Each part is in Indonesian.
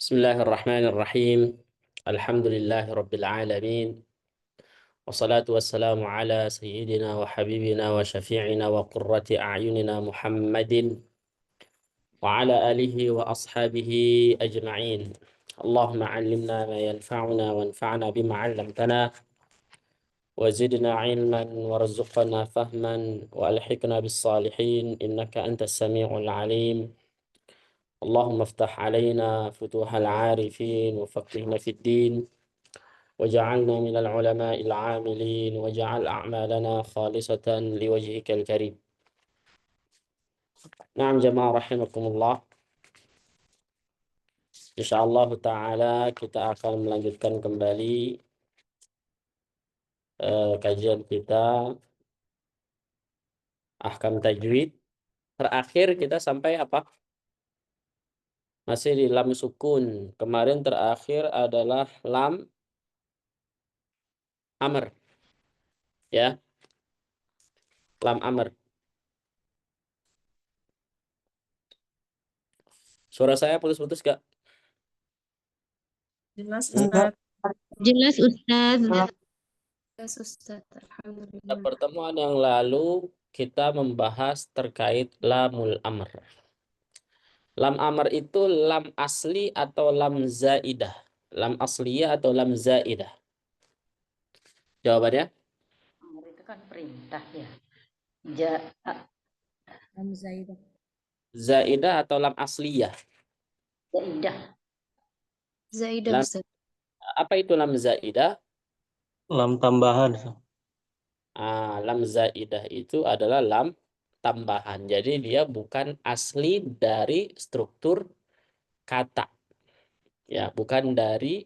بسم الله الرحمن الرحيم. الحمد لله رب العالمين، والصلاة والسلام على سيدنا وحبيبنا وشفيعنا وقرة أعيننا محمد وعلى آله وأصحابه أجمعين. اللهم علمنا ما ينفعنا وانفعنا بما علمتنا، وزدنا علما وارزقنا فهما وألحقنا بالصالحين إنك أنت السميع العليم. اللهم افتح علينا فتوح العارفين وفقهنا في الدين، وجعلنا من العلماء العاملين، وجعل أعمالنا خالصة لوجهك الكريم. نعم جماعة رحمكم الله. Insyaallah Ta'ala kita akan melanjutkan kembali kajian kita Ahkam Tajwid. Terakhir kita sampai apa? Masih di lam sukun. Kemarin terakhir adalah lam amr. Ya, lam amr. Suara saya putus-putus gak? Jelas Enggak. Ustaz. Jelas Ustaz. Jelas Ustaz. Pada Alhamdulillah. pertemuan yang lalu kita membahas terkait lamul amr. Lam amr itu lam asli atau lam zaidah? Lam asliyah atau lam zaidah? Jawabannya? Amr itu kan perintah ya. Lam Zaidah. Zaidah atau lam asliyah? Zaidah. Zaidah Lam, Ustaz. apa itu lam zaidah? Lam tambahan. Lam zaidah itu adalah lam tambahan. Jadi dia bukan asli dari struktur kata. Ya, bukan dari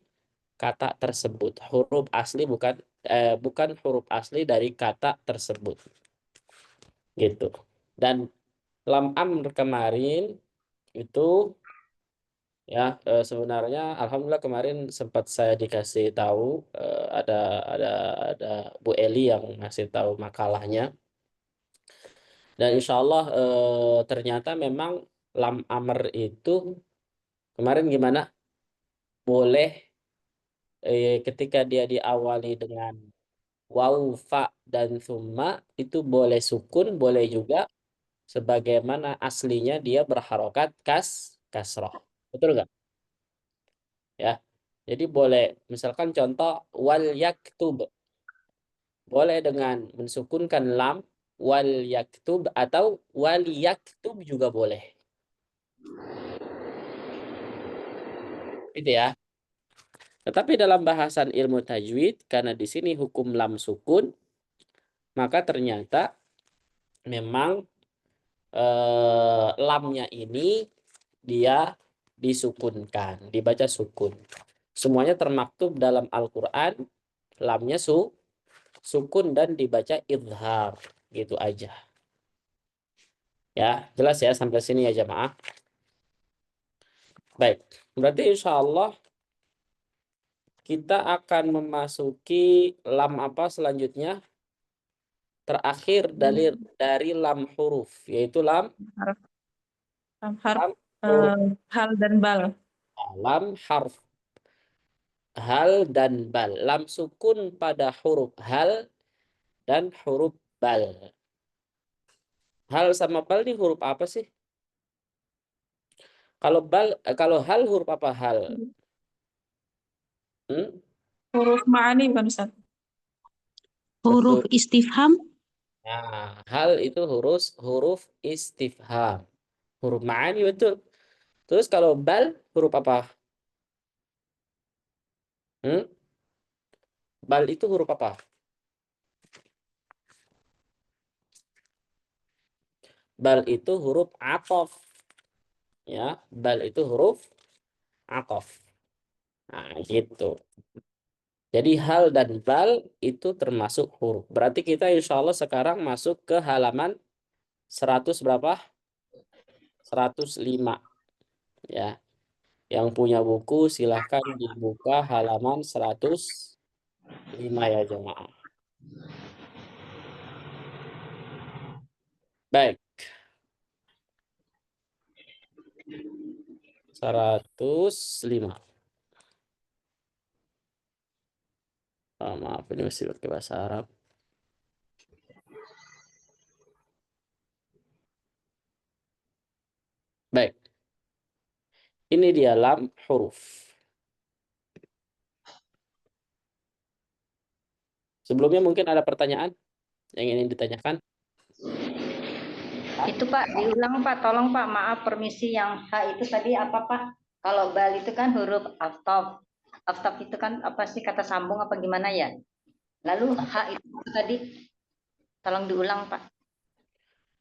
kata tersebut. Huruf asli bukan huruf asli dari kata tersebut. Gitu. Dan lam amr kemarin itu ya sebenarnya alhamdulillah kemarin sempat saya dikasih tahu ada Bu Eli yang ngasih tahu makalahnya, dan insya Allah ternyata memang lam amr itu kemarin gimana, boleh ketika dia diawali dengan waw, fa, dan summa itu boleh sukun, boleh juga sebagaimana aslinya dia berharokat kasroh. Betul nggak? Ya. Jadi boleh, misalkan contoh wal yaktub. Boleh dengan mensukunkan lam wal yaktub atau wal yaktub juga boleh. Itu ya. Tetapi dalam bahasan ilmu tajwid, karena di sini hukum lam sukun, maka ternyata memang lamnya ini dia disukunkan, dibaca sukun. Semuanya termaktub dalam Al-Quran, lamnya sukun dan dibaca idhar, gitu aja. Ya, jelas ya sampai sini ya jamaah. Baik, berarti insya Allah kita akan memasuki lam apa selanjutnya? Terakhir dari lam huruf, yaitu lam Harf huruf. hal dan bal. Lam harf hal dan bal. Lam sukun pada huruf hal dan huruf bal. Hal sama bal ini huruf apa sih? Kalau hal huruf apa hal? Huruf ma'ani bukan Ustaz? Huruf Betul. istifham. Nah, hal itu huruf istifham. Huruf ma'ani betul. Terus kalau bal huruf apa? Bal itu huruf apa? Bal itu huruf atof. Ya, bal itu huruf atof. Nah, gitu. Jadi hal dan bal itu termasuk huruf. Berarti kita insya Allah sekarang masuk ke halaman 100 berapa? 105. Ya. Yang punya buku silahkan dibuka halaman 105 ya jemaah. Baik. 105. Oh, maaf, ini masih pakai bahasa Arab. Baik. Ini dia lam huruf. Sebelumnya mungkin ada pertanyaan yang ingin ditanyakan? Itu Pak, diulang Pak, tolong Pak, maaf permisi, yang H itu tadi apa Pak? Kalau bal itu kan huruf aftaf. Aftaf itu kan apa sih, kata sambung apa gimana ya? Lalu H itu tadi tolong diulang Pak.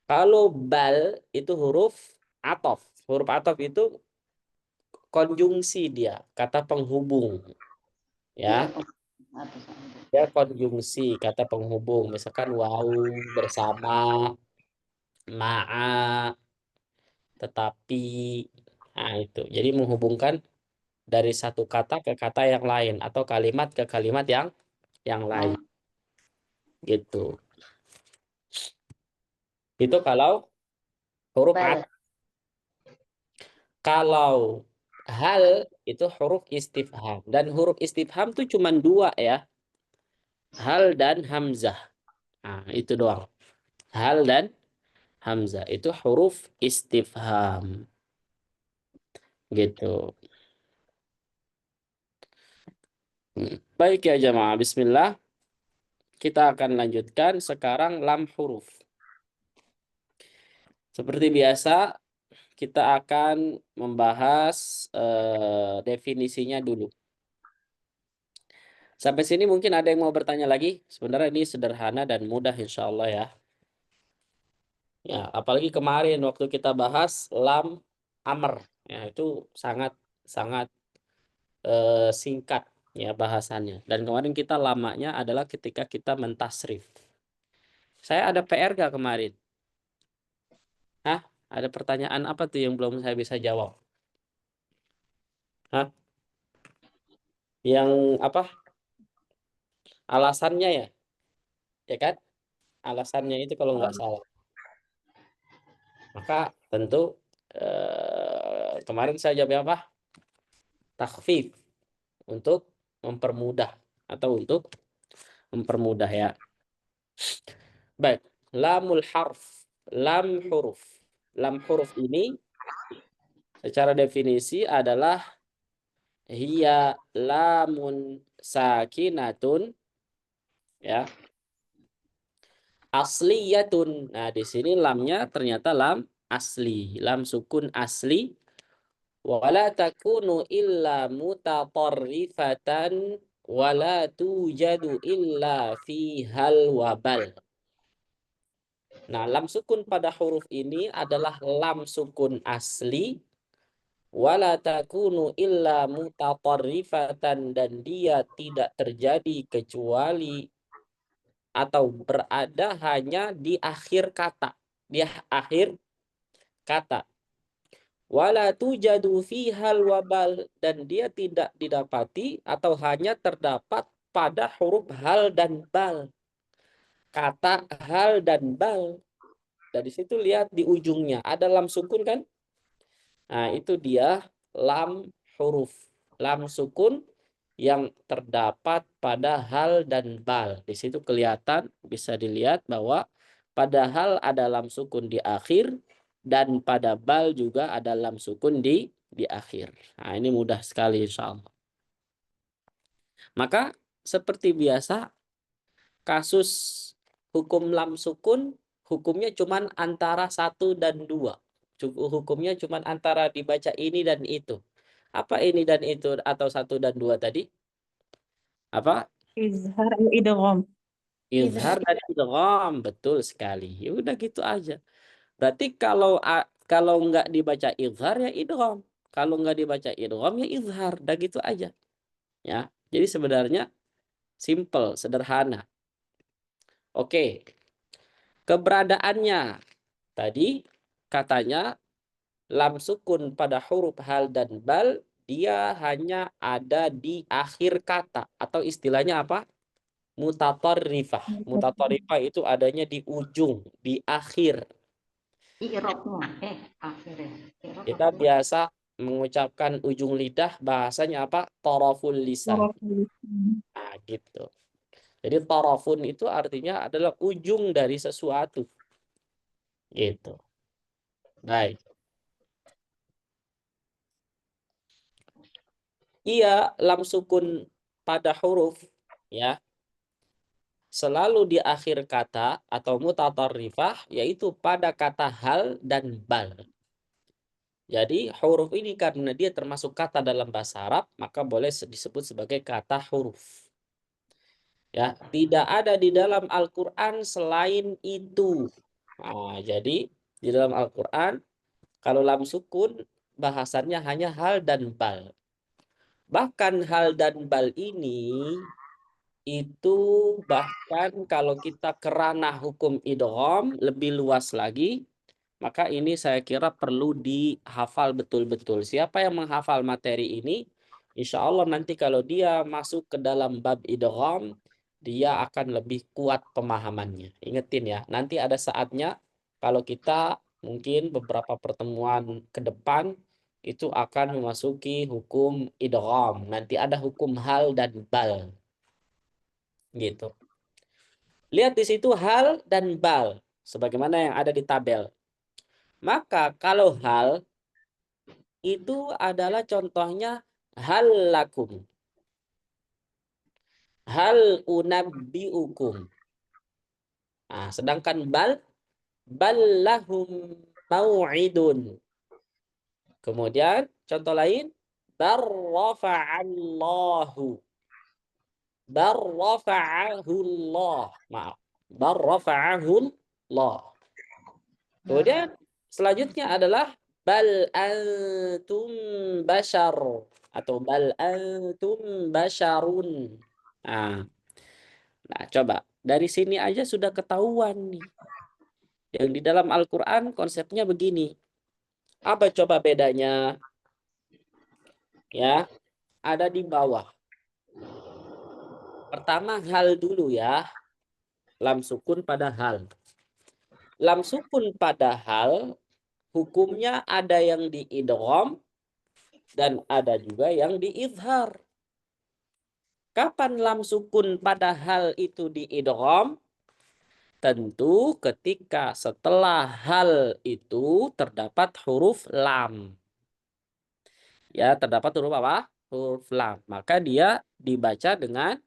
Kalau bal itu huruf atof. Huruf atof itu konjungsi dia, kata penghubung. Ya, ya konjungsi, kata penghubung. Misalkan wau bersama, ma'a, tetapi. Nah, itu. Jadi menghubungkan dari satu kata ke kata yang lain atau kalimat ke kalimat yang lain. Gitu. Itu kalau huruf Bal. atof. Kalau hal itu huruf istifham, dan huruf istifham itu cuma dua ya, hal dan hamzah. Nah, itu doang. Hal dan hamzah itu huruf istifham. Gitu. Baik ya jamaah, bismillah. Kita akan lanjutkan sekarang lam huruf. Seperti biasa, kita akan membahas definisinya dulu. Sampai sini mungkin ada yang mau bertanya lagi? Sebenarnya ini sederhana dan mudah insya Allah ya. Ya, apalagi kemarin waktu kita bahas lam amr, ya itu sangat singkat ya bahasannya. Dan kemarin kita lamanya adalah ketika kita mentasrif. Saya ada PR gak kemarin? Hah? Ada pertanyaan apa tuh yang belum saya bisa jawab? Hah? Yang apa? Alasannya ya? Ya kan? Alasannya itu kalau nggak salah. Maka tentu kemarin saya jawab apa? Takhfif, untuk mempermudah atau untuk mempermudah ya. Baik, lamul harf, lam huruf. Lam huruf ini secara definisi adalah hiya lamun sakinatun ya. Asliyatun. Nah, di sini lamnya ternyata lam asli, lam sukun asli. Wala takunu illa mutatarrifatan wala tujadu illa fi hal wabal. Nah, lam sukun pada huruf ini adalah lam sukun asli. Wala takunu illa mutatarrifatan, dan dia tidak terjadi kecuali atau berada hanya di akhir kata. Di akhir kata. Wala tujadu fihal wabal, dan dia tidak didapati atau hanya terdapat pada huruf hal dan bal. Kata hal dan bal. Dari situ lihat di ujungnya ada lam sukun kan? Nah, itu dia lam huruf. Lam sukun yang terdapat pada hal dan bal. Di situ kelihatan, bisa dilihat bahwa pada hal ada lam sukun di akhir, dan pada bal juga ada lam sukun di akhir. Nah, ini mudah sekali insya Allah. Maka seperti biasa, kasus hukum lam sukun, hukumnya cuma antara 1 dan 2. Hukumnya cuma antara dibaca ini dan itu. Apa ini dan itu atau 1 dan 2 tadi? Apa? Izhar idgham. Izhar dan idgham, betul sekali. Ya udah gitu aja. Berarti kalau nggak dibaca izhar ya idgham. Kalau nggak dibaca idgham ya izhar. Udah gitu aja. Ya. Jadi sebenarnya simple, sederhana. Oke. Keberadaannya tadi katanya lam sukun pada huruf hal dan bal, dia hanya ada di akhir kata, atau istilahnya apa? Mutatarrifah. Mutatarrifah itu adanya di ujung, di akhir. I'rabnya akhirnya. Kita biasa mengucapkan ujung lidah bahasanya apa? Taraful lisan. Nah, gitu. Jadi tarafun itu artinya adalah ujung dari sesuatu. Gitu. Baik. Iya, lam sukun pada huruf ya selalu di akhir kata atau mutatarrifah yaitu pada kata hal dan bal. Jadi huruf ini karena dia termasuk kata dalam bahasa Arab, maka boleh disebut sebagai kata huruf. Ya, tidak ada di dalam Al-Qur'an selain itu. Nah, jadi di dalam Al-Qur'an kalau lam sukun bahasannya hanya hal dan bal. Bahkan hal dan bal ini itu bahkan kalau kita ke ranah hukum idgham lebih luas lagi, maka ini saya kira perlu dihafal betul-betul. Siapa yang menghafal materi ini, insya Allah nanti kalau dia masuk ke dalam bab idgham, dia akan lebih kuat pemahamannya. Ingetin ya, nanti ada saatnya kalau kita mungkin beberapa pertemuan ke depan itu akan memasuki hukum idgham. Nanti ada hukum hal dan bal. Gitu. Lihat di situ hal dan bal sebagaimana yang ada di tabel. Maka kalau hal itu adalah contohnya hal lakum. Hal unabbiukum. Nah, sedangkan bal lahum mau'idun. Kemudian contoh lain barrafa'allahu. Barrafa'ahullah. Maaf. Barrafa'ahullah. Kemudian selanjutnya adalah bal antum bashar atau bal antum basharun. Nah, coba dari sini aja sudah ketahuan nih. Yang di dalam Al-Qur'an konsepnya begini. Apa coba bedanya? Ya, ada di bawah. Pertama hal dulu ya. Lam sukun pada hal. Lam sukun pada hal hukumnya ada yang diidgham dan ada juga yang diizhar. Kapan lam sukun pada hal itu diidgham? Tentu ketika setelah hal itu terdapat huruf lam. Ya, terdapat huruf apa? Huruf lam. Maka dia dibaca dengan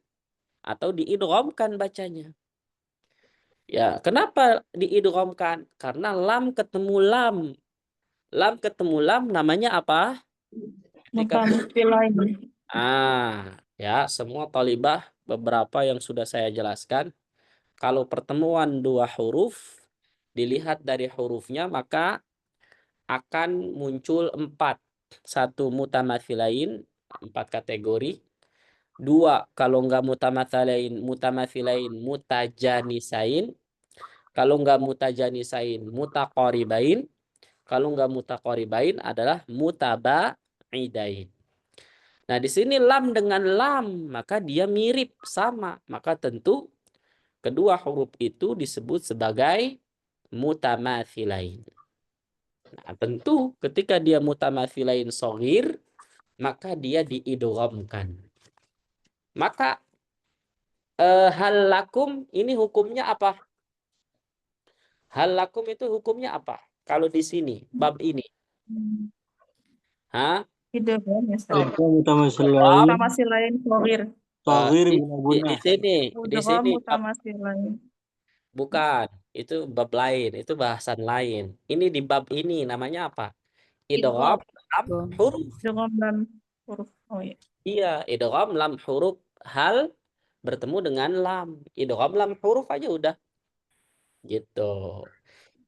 atau diidghamkan bacanya. Ya, kenapa diidghamkan? Karena lam ketemu lam. Lam ketemu lam namanya apa? Ketika ya, semua talibah beberapa yang sudah saya jelaskan, kalau pertemuan dua huruf dilihat dari hurufnya maka akan muncul 4. 1 mutamathilain, 4 kategori. 2 kalau enggak mutamathilain mutajanisain. Kalau enggak mutajanisain mutaqaribain. Kalau enggak mutaqaribain adalah mutabaidain. Nah, di sini lam dengan lam, maka dia mirip sama. Maka tentu kedua huruf itu disebut sebagai mutamathilain. Nah, tentu ketika dia mutamathilain shaghir, maka dia diidghamkan. Maka hal lakum ini hukumnya apa? Hal lakum itu hukumnya apa? Kalau di sini, bab ini. Hah? Idgham ya, Ustaz. Mutamathilain. Mutamathilain shaghir. Shaghir di guna-guna. sini Idgham bab, mutamathilain. bukan, itu bab lain, itu bahasan lain. Ini di bab ini namanya apa? Idgham lam huruf. Idgham dan huruf. Oh iya. Iya, idgham lam huruf hal bertemu dengan lam. Idgham lam huruf aja udah. Gitu.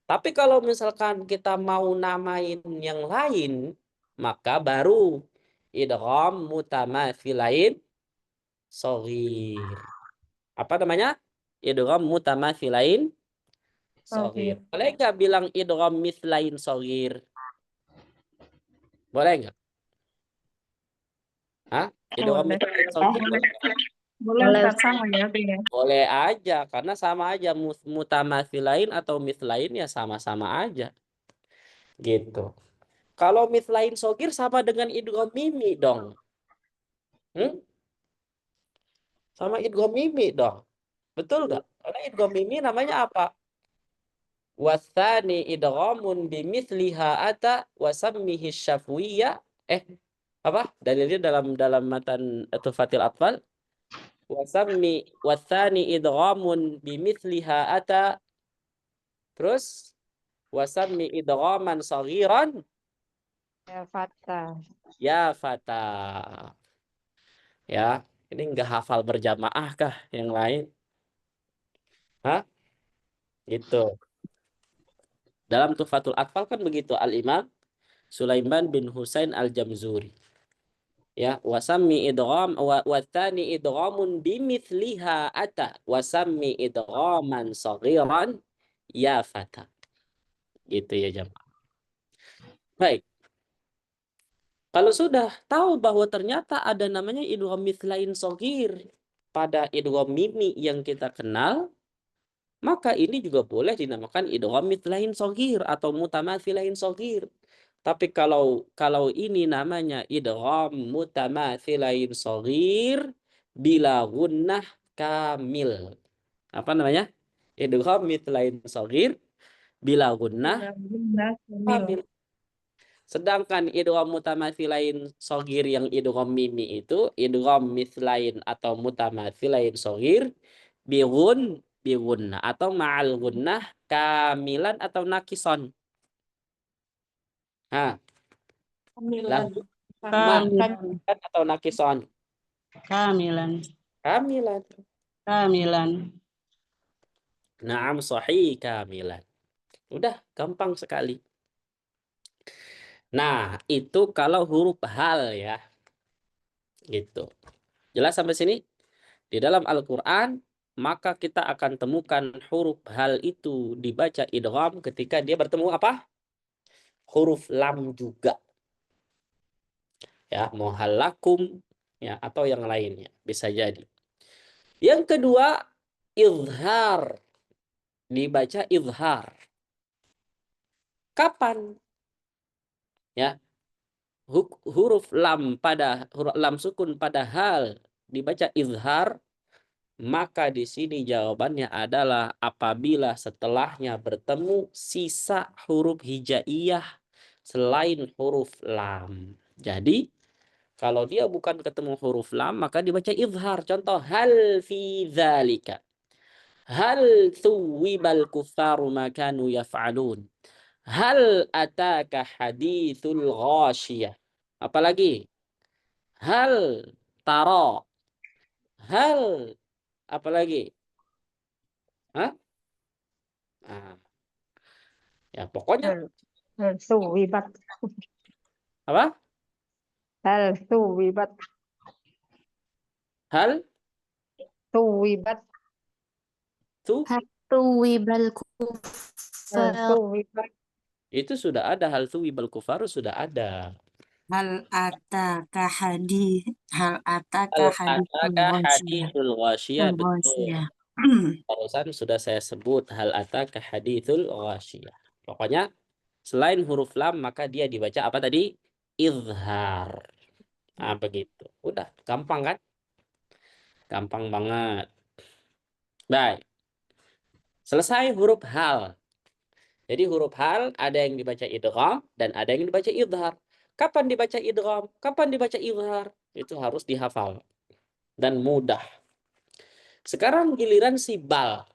Tapi kalau misalkan kita mau namain yang lain, maka baru idgham mutamathilain shaghir. Apa namanya? Idgham mutamathilain shaghir. Boleh nggak bilang idgham mithlain shaghir? Boleh nggak? Hah? Idgham Boleh. mithlain shaghir? Boleh Ustaz, sama ya artinya. Boleh aja, karena sama aja mutamathilain atau mithlain ya sama-sama aja. Gitu. Kalau mithlain sogir sama dengan idgham mimi dong. Sama idgham mimi dong. Betul nggak? Karena idgham mimi namanya apa? Wathani idghamun bimithliha ata wasammihi syafwiyya. Apa? Dalilnya dalam matan Tuhfatil Atfal. Wathani idghamun bimithliha ata. Terus wasammi idghaman saghiran Ya Fata. ya fata. Ya, ini nggak hafal berjamaah kah yang lain? Hah? Gitu. Dalam Tuhfatul Atfal kan begitu Al-Imam Sulaiman bin Husain Al-Jamzuri. Ya, wasammi idgham wa tsani idghamun bimithliha ata wasammi idghaman saghiran ya fata. Gitu ya jamaah. Baik. Kalau sudah tahu bahwa ternyata ada namanya idgham mithlain shaghir pada idgham mimi yang kita kenal, maka ini juga boleh dinamakan idgham mithlain shaghir atau mutamathilain shaghir. Tapi kalau ini namanya idgham mutamathilain shaghir bila gunnah kamil. Apa namanya? Idgham mithlain shaghir bila gunnah kamil. Sedangkan idgham mutamathilain shaghir yang idgham mimi itu idgham mithlain atau mutamathilain shaghir bigunna atau ma'al gunnah kamilan atau nakison. Nah, Kamilan. Kamilan. atau nakison. Kamilan. Kamilan. Kamilan. Naam sahih kamilan. Udah gampang sekali. Nah, itu kalau huruf hal ya. Gitu. Jelas sampai sini? Di dalam Al-Qur'an maka kita akan temukan huruf hal itu dibaca idgham ketika dia bertemu apa? Huruf lam juga. Ya, muhallakum ya atau yang lainnya bisa jadi. Yang kedua, izhar. Dibaca izhar. Kapan? Ya. Huruf lam sukun pada hal dibaca izhar, maka di sini jawabannya adalah apabila setelahnya bertemu sisa huruf hijaiyah selain huruf lam. Jadi kalau dia bukan ketemu huruf lam maka dibaca izhar. Contoh hal fi dzalika. Hal thuwibal kuffaru ma kanu yaf'alun. Hal ataka hadithul ghasyiyah. Apalagi? Hal tara. Hal apalagi? Hah? Nah, ya pokoknya Hal suwibat. apa? Hal suwibat. Hal Suwibat. tu Tuwibal Hal kufar. suwibat. itu sudah ada hal tu wibal kufaru sudah ada. Hal ataka hadis. Hal ataka Hal hadithul ataka ghasyiyah. hadithul ghasyiyah betul. Ghasyiyah. Barusan sudah saya sebut hal ataka hadithul ghasyiyah. Pokoknya selain huruf lam maka dia dibaca apa tadi? Izhar. Nah, begitu. Udah, gampang kan? Gampang banget. Baik. Selesai huruf hal. Jadi huruf hal ada yang dibaca idgham dan ada yang dibaca izhar. Kapan dibaca idgham? Kapan dibaca izhar? Itu harus dihafal. Dan mudah. Sekarang giliran si bal.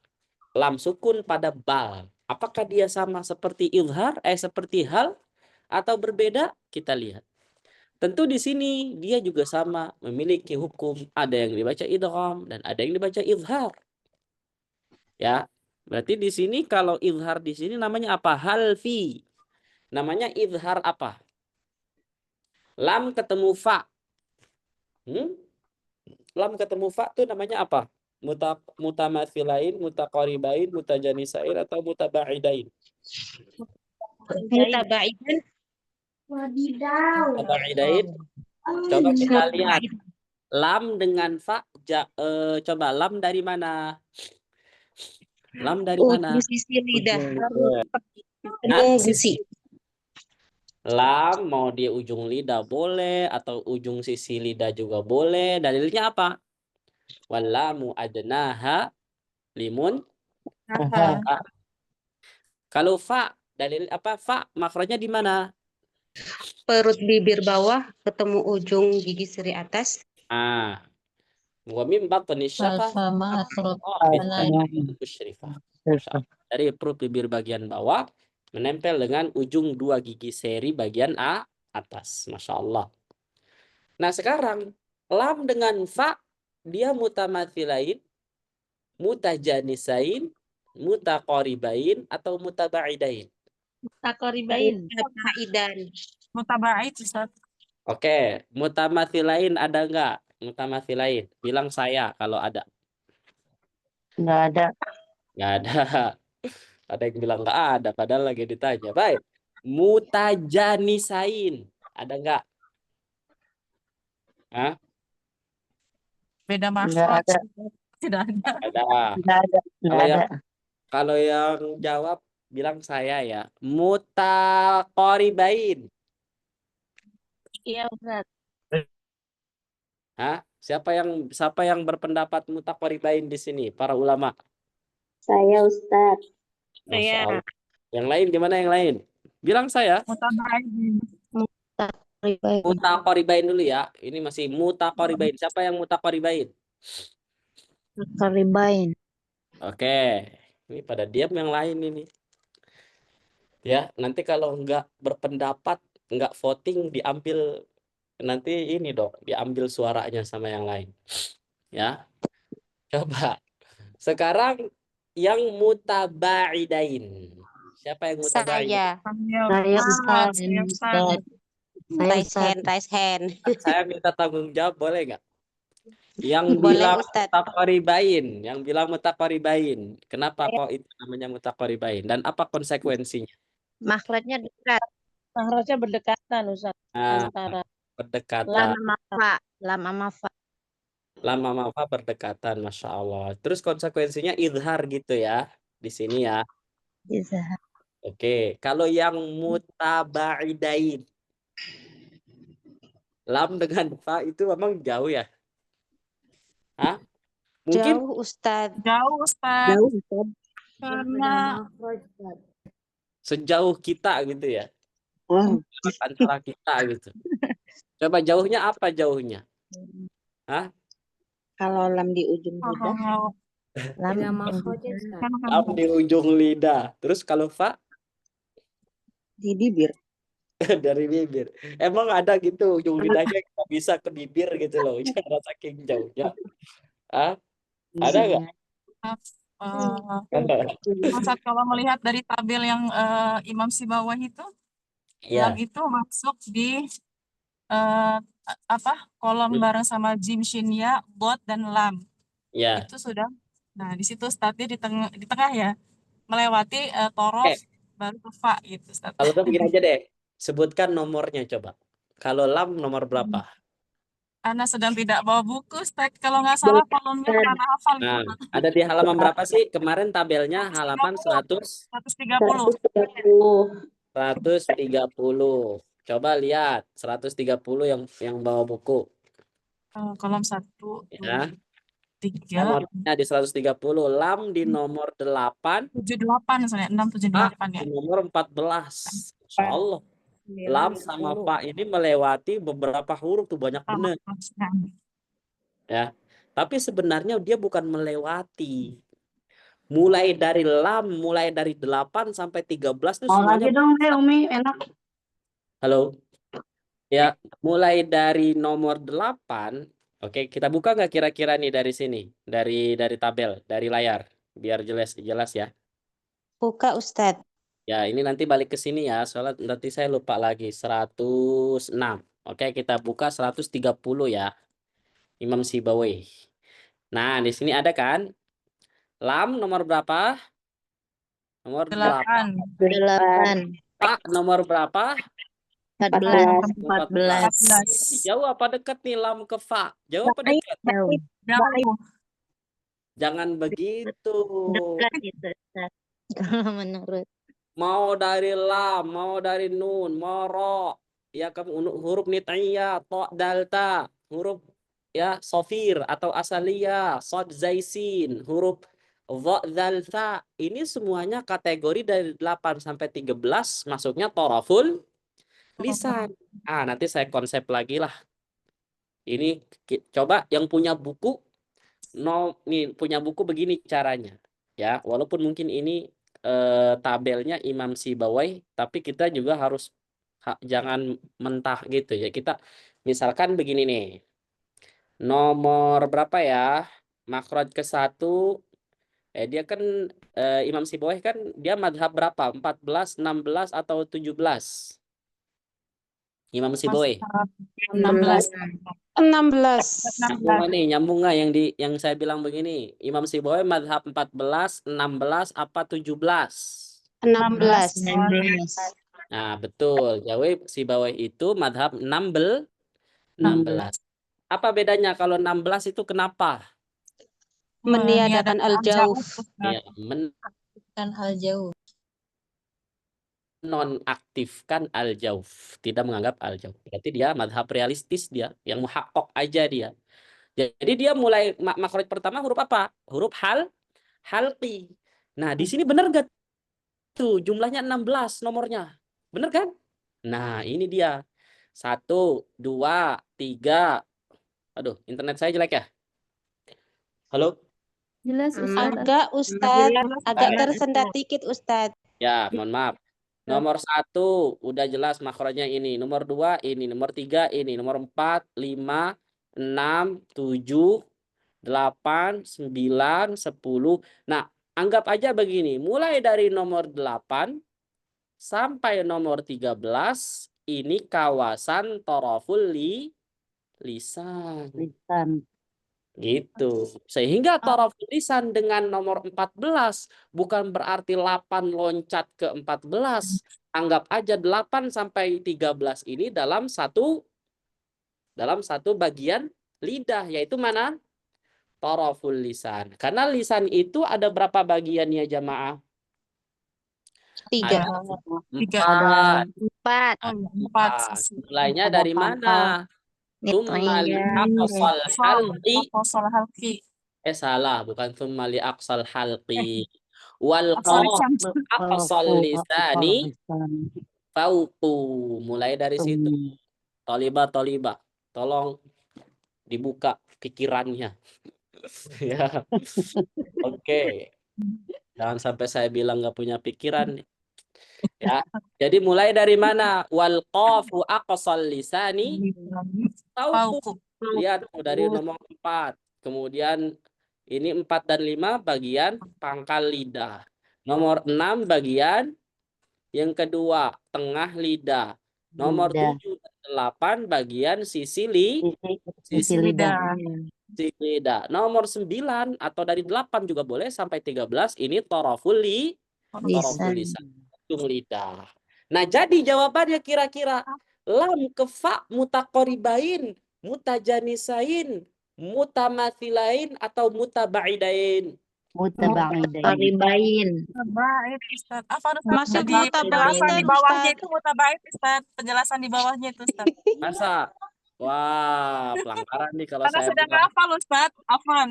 Lam sukun pada bal. Apakah dia sama seperti izhar? Seperti hal? Atau berbeda? Kita lihat. Tentu di sini dia juga sama memiliki hukum. Ada yang dibaca idgham dan ada yang dibaca izhar. Ya, berarti di sini kalau izhar di sini namanya apa? Halfi. Namanya izhar apa? Lam ketemu fa. Lam ketemu fa itu namanya apa? Mutamatsilain, mutaqaribain, mutajanisain atau mutabaidain? Mutabaidan. Mutabaidain. Coba kita lihat. Lam dengan fa, coba lam dari mana? Lam dari mana? Di sisi lidah. Hah? Gusi. Lam mau di ujung lidah boleh atau ujung sisi lidah juga boleh. Dalilnya apa? Wallamu adnaha limun. Aha. Kalau fa, dalil apa? Fa makrajnya di mana? Perut bibir bawah ketemu ujung gigi seri atas. Ah, wa min batni syafah Sama atrot musyrifah. Dari perut bibir bagian bawah menempel dengan ujung dua gigi seri bagian atas. Masya Allah. Nah sekarang lam dengan fa dia mutamathilain, mutajanisain, mutaqaribain atau mutabaidain. Takoribain. Faidan. mutaba'id Ustaz. Oke, mutamathilain ada enggak? Mutamathilain. Bilang saya kalau ada. Nggak ada. Enggak ada. Ada yang bilang enggak ada padahal lagi ditanya. Baik. Mutajanisain. Ada enggak? Hah? Beda Nggak makhraj. ada. Tidak ada. Ada. Nggak ada. Nggak Kalau yang ada. kalau yang jawab bilang saya ya. Mutaqaribain. Iya Ustaz. Hah? Siapa yang berpendapat mutaqaribain di sini? Para ulama. Saya Ustaz. Masya Saya. Allah. Yang lain gimana yang lain? Bilang saya. Mutaba'id. Takoribain. Mutaqaribain dulu ya. Ini masih mutaqaribain. Siapa yang mutaqaribain? Takoribain. Oke. Ini pada diam yang lain ini. Ya, nanti kalau nggak berpendapat, nggak voting, diambil nanti ini dong, diambil suaranya sama yang lain. Ya. Coba. Sekarang yang mutabaidain. Siapa yang mutabaidain? Saya Ustaz. Saya Ustaz. Raise hand, raise hand. Saya minta tanggung jawab, boleh nggak? Yang Boleh, bilang Ustaz. mutaqaribain, yang bilang mutaqaribain. Kenapa kok itu namanya mutaqaribain? Dan apa konsekuensinya? Makhrajnya dekat. Makhrajnya berdekatan Ustaz. Nah, Antara berdekatan. lam sama fa. Lam sama fa. Lama mafa berdekatan, Masya Allah. Terus konsekuensinya idhar gitu ya. Di sini ya. Izhar. Oke. Kalau yang mutabaidain. Lam dengan fa itu memang jauh ya? Hah? Mungkin Jauh Ustaz. Jauh Ustaz. Jauh Ustaz. Karena sejauh kita gitu ya. Hmm. Antara kita gitu. Coba jauhnya apa jauhnya? Hah? Kalau lam di ujung lidah. kalau Lam Lam di ujung lidah. Terus kalau fa di bibir. dari bibir. Emang ada gitu ujung lidahnya kita bisa ke bibir gitu loh. Cara saking jauhnya. Ah, ada nggak? Ustaz, kalau melihat dari tabel yang Imam Sibawah itu, lam Ya, itu masuk di kolom bareng sama jim, shin, ya, bot dan lam. ya. Itu sudah. Nah, di situ startnya di tengah ya, melewati torof Oke. baru ke fa gitu, Ustaz. Kalau udah begini aja deh. Sebutkan nomornya coba. Kalau lam nomor berapa? Ana sedang tidak bawa buku, Ustaz. Kalau nggak salah kolomnya karena hafal itu. Nah, ada di halaman berapa sih? Kemarin tabelnya halaman 100, 130. 130. Coba lihat 130 yang bawa buku. Kolom 1, 2, Ya. 3, Nomornya di 130. Lam di nomor 8. 78 misalnya, 6, 7, Fa 8 ya. di nomor 14. Masya Allah. Lam sama fa ini melewati beberapa huruf tuh banyak bener. Ya. Tapi sebenarnya dia bukan melewati. Mulai dari lam, mulai dari 8 sampai 13 itu Mau lagi semuanya. dong deh Umi, enak. Halo. Ya, mulai dari nomor 8. Oke, kita buka nggak kira-kira nih dari sini, dari tabel, dari layar, biar jelas ya. Buka Ustaz. Ya, ini nanti balik ke sini ya, soalnya nanti saya lupa lagi 106. Oke, kita buka 130 ya. Imam Sibawai. Nah, di sini ada kan? Lam nomor berapa? Nomor 8. 8. Fa nomor berapa? 14. 14. Jauh apa dekat nih lam ke fa? Jauh apa dekat? Jauh. Jangan begitu. Dekat gitu Ustaz. Kalau menurut. mau dari lam, mau dari nun, mau ro, ya huruf nit'iyah, to, dalta, huruf ya sofir atau asaliyah, sod, zaisin, huruf dha, dzal, tha. Ini semuanya kategori dari 8 sampai 13 masuknya toraful lisan. Nanti saya konsep lagi lah. Ini coba yang punya buku, nih punya buku begini caranya. Ya, walaupun mungkin ini tabelnya Imam Sibawai, tapi kita juga harus jangan mentah gitu ya. Kita misalkan begini nih. Nomor berapa ya? Makhraj ke-1 dia kan Imam Sibawai kan dia madhab berapa? 14, 16 atau 17? Imam Sibawai. 16. 16. Nyambung nggak nih? Nyambung nggak yang saya bilang begini? Imam Sibawai madhab 14, 16 apa 17? 16. Nah, betul. Jawab Sibawai itu madhab 16. Apa bedanya kalau 16 itu kenapa? Meniadakan al-jauf. Ya, Kan hal jauh. nonaktifkan al-jauf, tidak menganggap al-jauf. Berarti dia madhab realistis, dia yang muhaqqaq aja dia. Jadi dia mulai makhraj pertama huruf apa? Huruf halqi. Nah, di sini benar gak tuh jumlahnya 16 nomornya? Benar kan? Nah, ini dia. 1, 2, 3. Aduh, internet saya jelek ya? Halo? Jelas Agak Ustadz, agak tersendat dikit Ustadz. Ya, mohon maaf. Nomor 1 udah jelas makhrajnya ini. Nomor 2 ini. Nomor 3 ini. Nomor 4, 5, 6, 7, 8, 9, 10. Nah, anggap aja begini. Mulai dari nomor 8 sampai nomor 13. Ini kawasan toroful lisan. Gitu. Sehingga toroful lisan dengan nomor 14 bukan berarti 8 loncat ke 14. Anggap aja 8 sampai 13 ini dalam satu bagian lidah, yaitu mana? Toroful lisan. Karena lisan itu ada berapa bagiannya jamaah? 3. Ada 4. 4. Mulainya dari mana? Tsumma li aqsal halqi. Salah, bukan tsumma li aqsal halqi. Wal aqsal lisani fauqu. Mulai dari situ. Toliba, tolong dibuka pikirannya. Ya. Oke. Jangan sampai saya bilang nggak punya pikiran. Ya. Jadi mulai dari mana? Wal qafu aqsal lisani fauqu. Lihat dari nomor 4. Kemudian ini 4 dan 5 bagian pangkal lidah. Nomor 6 bagian yang kedua tengah lidah. Nomor 7 dan 8 bagian sisi lidah. Nomor 9 atau dari 8 juga boleh sampai 13 ini toroful lisan, ujung lidah. Nah, jadi jawabannya kira-kira lam kefa mutaqoribain, mutajanisain, mutamathilain atau mutabaidain. Mutabaidain. Mutabait, Ustaz. Masuk Jadi penjelasan di mutabaidan, bawahnya Ustaz. itu mutabait, Ustaz. Penjelasan di bawahnya itu, Ustaz. Masa? Wah, pelanggaran nih kalau Karena saya sedang bilang. hafal, Ustaz. Afwan.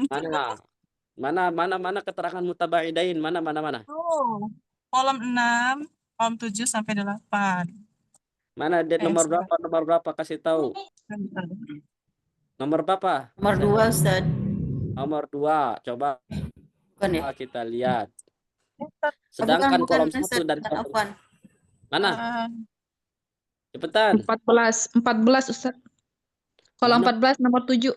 Mana keterangan mutabaidain? Mana? Tuh. Kolom 6, kolom 7 sampai 8. Mana nomor berapa? Kasih tahu. Nomor berapa? Nomor 2, Ustaz. Nomor 2. Coba Bukan ya? kita lihat. Sedangkan kolom 1 dan kolom mana? Cepetan. 14 Ustaz. Kalau 14 nomor 7.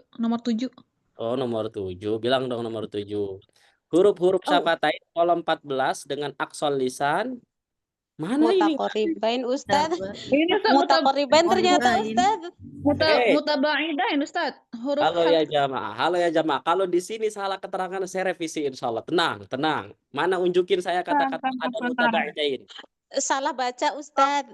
Oh, nomor 7. Bilang dong nomor 7. Huruf-huruf syafatain kolom 14 dengan aksol lisan. Mana ini? Mutaqoribain Ustaz. Ini Ustaz Mutaqoribain ternyata Ustaz. mutabaidain Ustaz. Huruf Halo ya jamaah. Kalau di sini salah keterangan saya revisi insyaallah. Tenang. Mana unjukin saya kata-kata ada mutabaidain. Salah baca Ustaz.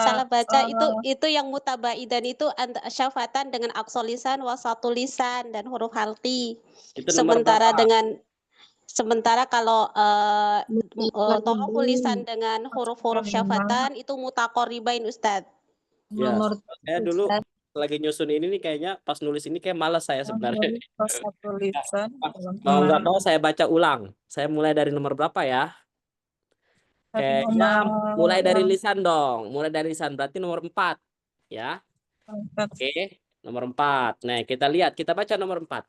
Salah baca itu yang mutabaidan itu syafatan dengan aksol lisan, wasatul lisan dan huruf halqi. Itu nomor Sementara berapa? dengan Sementara kalau toroful lisan dengan huruf-huruf syafatan itu mutaqoribain Ustadz. Ya, Nomor saya dulu lagi nyusun ini nih kayaknya pas nulis ini kayak malas saya sebenarnya. satu lisan. Mau nggak mau saya baca ulang. Saya mulai dari nomor berapa ya? Kayaknya mulai dari lisan dong. Mulai dari lisan berarti nomor 4 ya. Oke, nomor 4. Nah, kita lihat, kita baca nomor 4.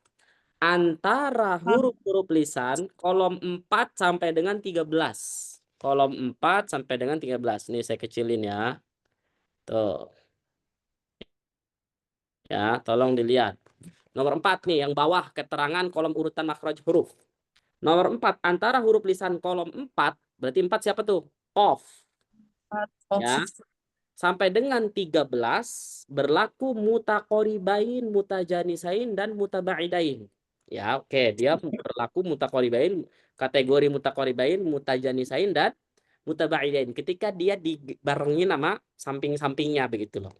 Antara huruf-huruf lisan kolom 4 sampai dengan 13. Kolom 4 sampai dengan 13. Nih saya kecilin ya. Tuh. Ya, tolong dilihat. Nomor 4 nih, yang bawah keterangan kolom urutan makhraj huruf. Nomor 4, antara huruf lisan kolom 4, berarti 4 siapa tuh? Qaf. Ya. Sampai dengan 13 berlaku mutaqoribain, mutajanisain, dan mutabaidain. Ya, oke. Dia berlaku mutaqoribain, kategori mutaqoribain, mutajanisain, dan mutabaidain. Ketika dia dibarengin sama samping-sampingnya begitu loh.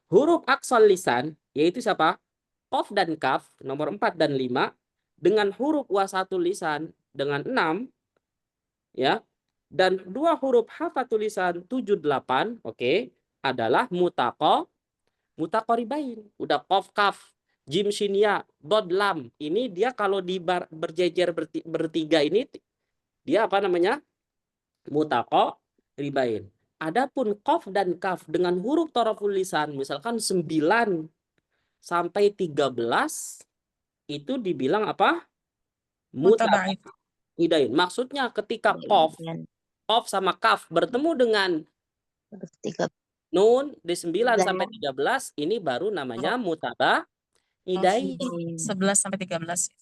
Huruf aqsal lisan, yaitu siapa? Qaf dan kaf, nomor 4 dan 5. Dengan huruf wasatul lisan, dengan 6. Ya. Dan 2 huruf hafatul lisan 7, 8, oke, adalah mutaqoribain. Udah qaf kaf, jim shin ya, dod lam. Ini dia kalau berjejer bertiga ini dia apa namanya? Mutaqoribain. Adapun qaf dan kaf dengan huruf toroful lisan misalkan 9 sampai 13 itu dibilang apa? Mutabaidain. Maksudnya ketika qaf sama kaf bertemu dengan nun di 9 sampai 13 ini baru namanya mutabaidain. 11 sampai 13.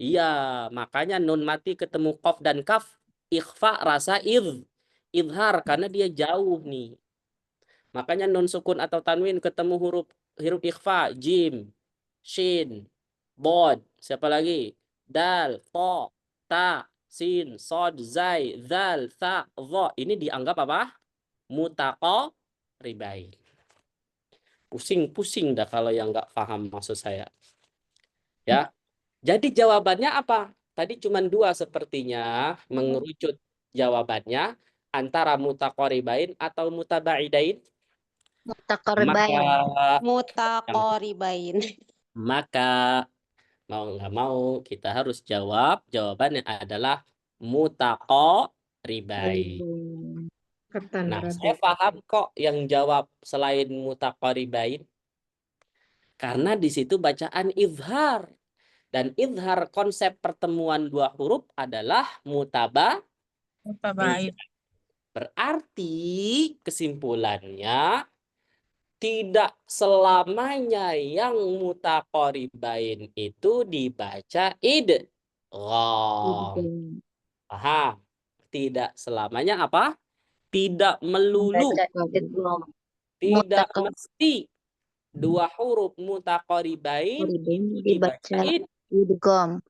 Iya, makanya nun mati ketemu qaf dan kaf ikhfa rasa idhar karena dia jauh nih. Makanya nun sukun atau tanwin ketemu huruf ikhfa, jim, shin, bod, siapa lagi? Dal, to, ta, sin, sod, zai, zal, tha, dha. Ini dianggap apa? Mutaqoribain. Pusing-pusing dah kalau yang nggak paham maksud saya. Ya. Jadi jawabannya apa? Tadi cuma 2 sepertinya mengerucut jawabannya antara mutaqoribain atau mutabaidain. Mutaqoribain. Maka mau nggak mau kita harus jawab jawabannya adalah mutaqoribain. Nah, saya paham kok yang jawab selain mutaqoribain. Karena di situ bacaan izhar. Dan izhar konsep pertemuan 2 huruf adalah mutabaidain. Berarti kesimpulannya tidak selamanya yang mutaqoribain itu dibaca idgham. Paham? Tidak selamanya apa? Tidak melulu. Tidak mesti 2 huruf mutaqoribain dibaca idgham.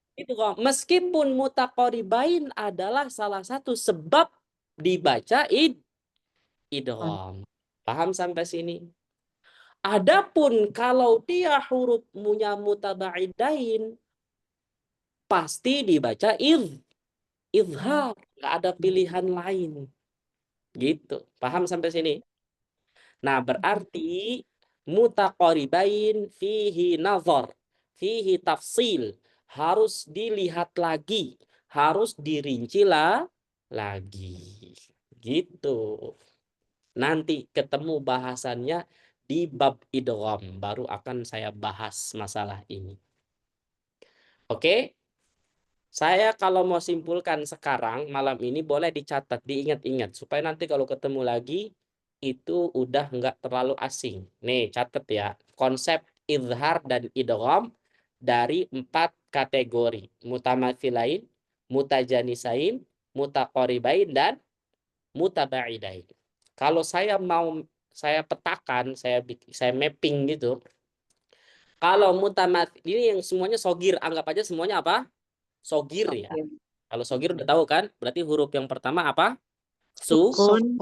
Meskipun mutaqoribain adalah salah satu sebab dibaca idgham. Paham sampai sini? Adapun kalau dia hurufnya mutabaidain pasti dibaca izhar, nggak ada pilihan lain. Gitu. Paham sampai sini? Nah, berarti mutaqoribain fihi nazar, fihi tafsil, harus dilihat lagi, harus dirinci lagi. Gitu. Nanti ketemu bahasannya di bab idgham, baru akan saya bahas masalah ini. Oke? Saya kalau mau simpulkan sekarang, malam ini boleh dicatat, diingat-ingat. Supaya nanti kalau ketemu lagi, itu udah nggak terlalu asing. Nih, catat ya. Konsep izhar dan idgham dari 4 kategori. Mutamathilain, mutajanisain, mutaqoribain, dan mutabaidain. Kalau saya petakan, saya mapping gitu. Kalau ini yang semuanya sogir, anggap aja semuanya apa? Sogir ya. Kalau sogir udah tahu kan? Berarti huruf yang pertama apa? Sukun.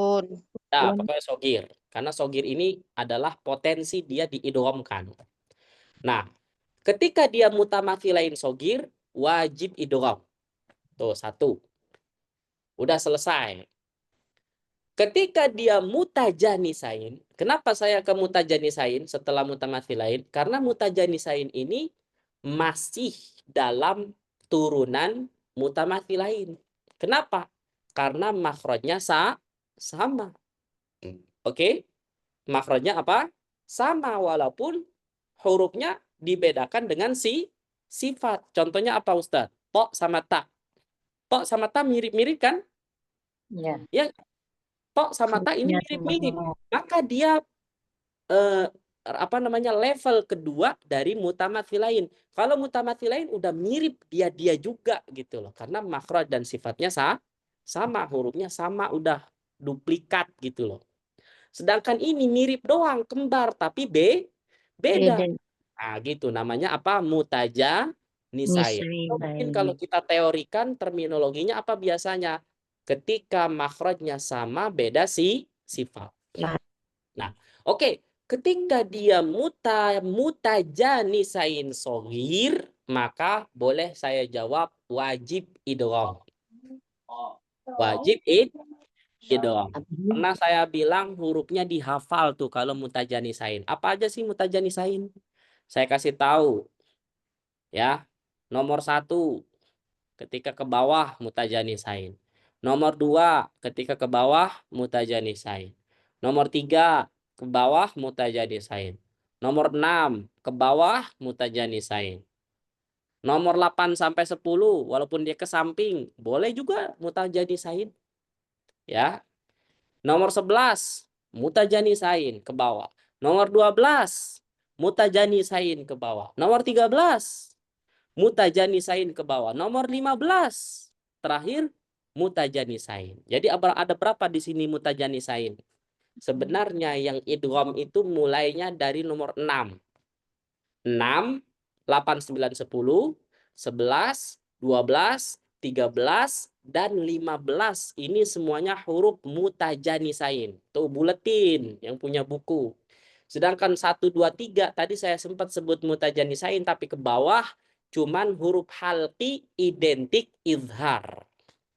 Nah, pokoknya sogir. Karena sogir ini adalah potensi dia diidghamkan. Nah, ketika dia mutamathilain sogir, wajib idgham. Tuh, 1. Udah selesai. Ketika dia mutajanisain, kenapa saya ke mutajanisain setelah mutamathilain? Karena mutajanisain ini masih dalam turunan mutamathilain. Kenapa? Karena makhrajnya sama. Oke? Makhrajnya apa? Sama, walaupun hurufnya dibedakan dengan sifat. Contohnya apa, Ustaz? To sama ta. To sama ta mirip-mirip kan? Iya. Ya, to sama ta ini mirip-mirip. Maka dia level kedua dari mutamathilain. Kalau mutamathilain udah mirip dia juga gitu loh. Karena makhraj dan sifatnya sama, hurufnya sama, udah duplikat gitu loh. Sedangkan ini mirip doang, kembar tapi beda. Nah, gitu namanya apa? Mutajanisain. Mungkin kalau kita teorikan terminologinya apa biasanya? Ketika makhrajnya sama, beda sifat. Nah, oke. Ketika dia mutajanisain soghir, maka boleh saya jawab wajib idgham. Wajib idgham. Pernah saya bilang hurufnya dihafal tuh kalau mutajanisain. Apa aja sih mutajanisain? Saya kasih tahu. Ya. Nomor 1, ketika ke bawah mutajanisain. Nomor 2, ketika ke bawah mutajanisain. Nomor 3, ke bawah mutajanisain. Nomor 6, ke bawah mutajanisain. Nomor 8 sampai 10, walaupun dia ke samping, boleh juga mutajanisain. Ya. Nomor 11, mutajanisain ke bawah. Nomor 12, mutajanisain ke bawah. Nomor 13, mutajanisain ke bawah. Nomor 15, terakhir mutajanisain. Jadi ada berapa di sini mutajanisain? Sebenarnya yang idgham itu mulainya dari nomor 6. 6, 8, 9, 10, 11, 12, 13, dan 15. Ini semuanya huruf mutajanisain. Tuh buletin yang punya buku. Sedangkan 1, 2, 3 tadi saya sempat sebut mutajanisain, tapi ke bawah cuman huruf halqi identik izhar.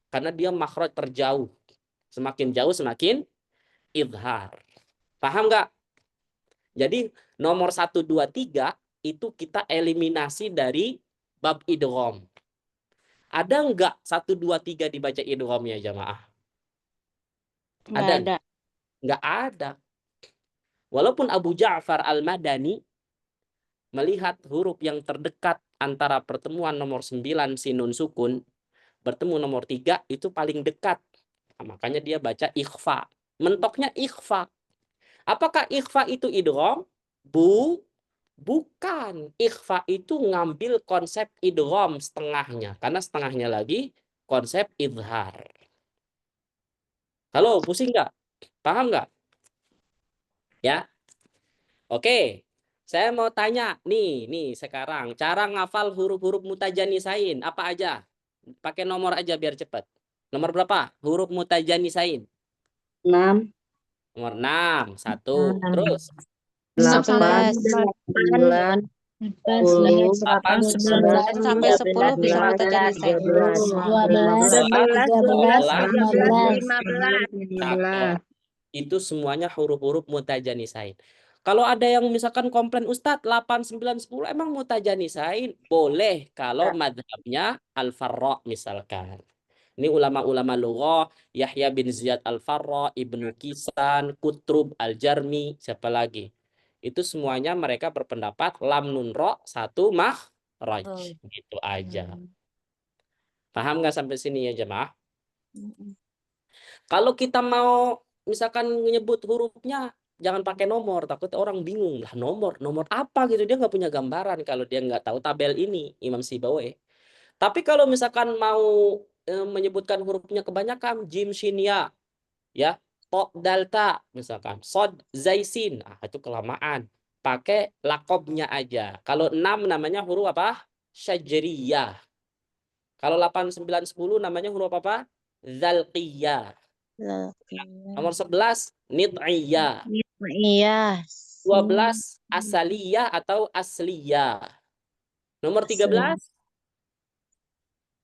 Karena dia makhraj terjauh. Semakin jauh semakin izhar. Paham nggak? Jadi nomor 1, 2, 3 itu kita eliminasi dari bab idgham. Ada nggak 1, 2, 3 dibaca idghamnya jamaah? Ada? Nggak ada. Walaupun Abu Ja'far Al-Madani melihat huruf yang terdekat antara pertemuan nomor 9 sinun sukun, bertemu nomor 3 itu paling dekat. Nah, makanya dia baca ikhfa. Mentoknya ikhfa. Apakah ikhfa itu idgham? Bukan. Ikhfa itu ngambil konsep idgham setengahnya. Karena setengahnya lagi konsep izhar. Halo, pusing nggak? Paham nggak? Ya. Oke. Saya mau tanya. Nih sekarang. Cara ngafal huruf-huruf mutajanisain. Apa aja? Pakai nomor aja biar cepat. Nomor berapa? Huruf mutajanisain. 6, Nomor 6. 1. Terus. 8, 9, 10, 8, 9 sampai 10 bisa 11, mutajanisain. 15. Itu semuanya huruf-huruf mutajanisain. Kalau ada yang misalkan komplain Ustadz 8, 9, 10 emang mutajanisain? Boleh kalau madhabnya Al-Farra misalkan. Ini ulama-ulama lughah, Yahya bin Ziyad Al-Farra, Ibnu Kisan, Kutrub Al-Jarmi, siapa lagi? Itu semuanya mereka berpendapat lam nun ro 1 makhraj. Gitu aja. Paham nggak sampai sini ya jemaah? Kalau kita mau misalkan menyebut hurufnya, jangan pakai nomor, takut orang bingung lah nomor apa gitu, dia nggak punya gambaran kalau dia nggak tahu tabel ini Imam Sibawayh. Tapi kalau misalkan mau menyebutkan hurufnya kebanyakan, jim shin ya, to dal ta misalkan, sod zaisin, itu kelamaan. Pakai lakobnya aja. Kalau 6 namanya huruf apa? Syajariyah. Kalau 8, 9, 10 namanya huruf apa? Zalqiyah. Nomor 11 nid'iyah. 12 asaliyah atau asliyah. Nomor 13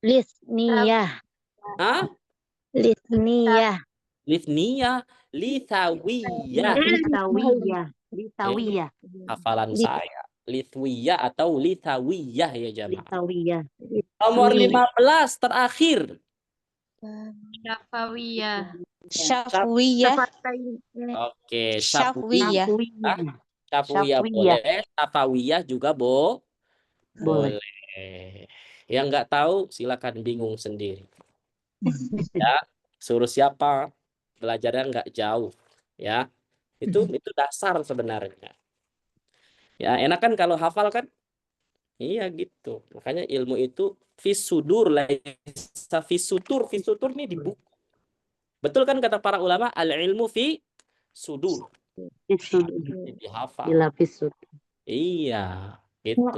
Lisniyah. Hah? Lisniyah. Lithniyah, lithawiyah. Lisawiyah. Lisawiyah. Hafalan saya. Lithwiyah atau lithawiyah ya jamaah. Lisawiyah. Nomor 15 terakhir. Syafawiyah. Syafwiyah. Oke, Syafwiyah. Syafwiyah boleh, Safawiyah juga Boleh. boleh. Yang nggak tahu silakan bingung sendiri. Ya, suruh siapa belajarnya nggak jauh, ya. Itu dasar sebenarnya. Ya, enak kan kalau hafal kan? Iya gitu. Makanya ilmu itu fisudur laisa fisutur. Fisutur nih di buku. Betul kan kata para ulama, al ilmu fi sudur. Dihafal. Dilapis. Iya, gitu.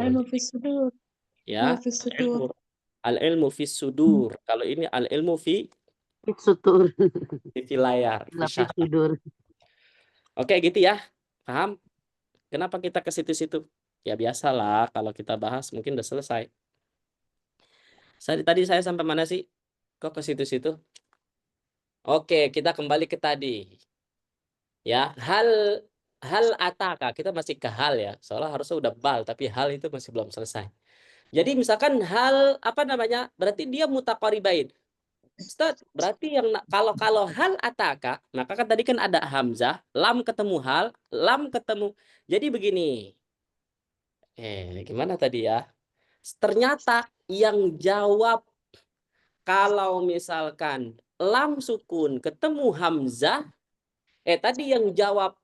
Ya, Sudur. al ilmu fi sudur. Kalau ini al ilmu fi Sutur. layar. Dilapis tidur. Oke, gitu ya. Paham? Kenapa kita ke situ-situ? Ya biasalah kalau kita bahas mungkin udah selesai. Tadi saya sampai mana sih? Kok ke situ-situ? Oke, kita kembali ke tadi. Ya, hal ataka, kita masih ke hal ya. Soalnya harusnya udah bal, tapi hal itu masih belum selesai. Jadi misalkan hal apa namanya? Berarti dia mutaqaribain. Ustaz, berarti yang kalau hal ataka, maka kan tadi kan ada hamzah, lam ketemu hal, lam ketemu. Jadi begini. Gimana tadi ya? Ternyata yang jawab kalau misalkan lam sukun ketemu hamzah, tadi yang jawab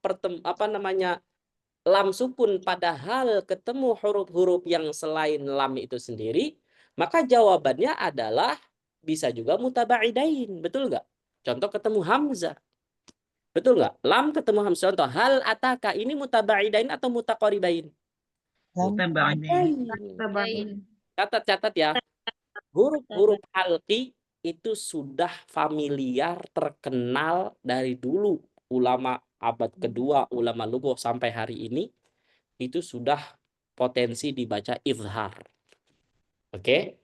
lam sukun padahal ketemu huruf-huruf yang selain lam itu sendiri, maka jawabannya adalah bisa juga mutabaidain, betul nggak? Contoh ketemu hamzah, betul nggak? Lam ketemu hamzah. Contoh hal ataka ini mutabaidain atau mutaqaribain? Tabain. Catat ya. Huruf-huruf halqi itu sudah familiar, terkenal dari dulu. Ulama abad kedua, ulama lughah sampai hari ini, itu sudah potensi dibaca izhar. Oke?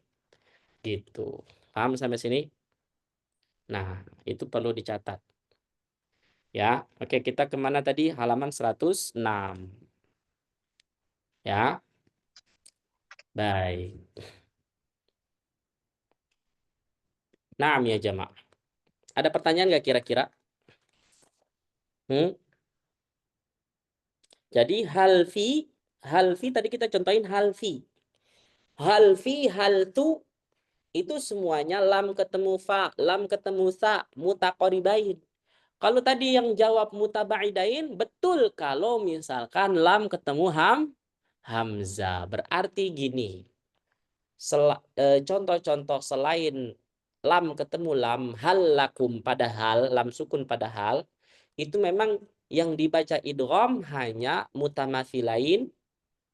Gitu. Paham sampai sini? Nah, itu perlu dicatat. Ya, oke, kita kemana tadi? Halaman 106. Ya. Baik. Nah, ya jamaah. Ada pertanyaan nggak kira-kira? Jadi halfi tadi kita contohin halfi. Halfi, haltu itu semuanya lam ketemu fa, lam ketemu sa, mutaqaribain. Kalau tadi yang jawab mutabaidain, betul kalau misalkan lam ketemu hamzah. Berarti gini. Contoh-contoh selain lam ketemu lam, hal lakum padahal, lam sukun padahal, itu memang yang dibaca idgham hanya mutamathilain,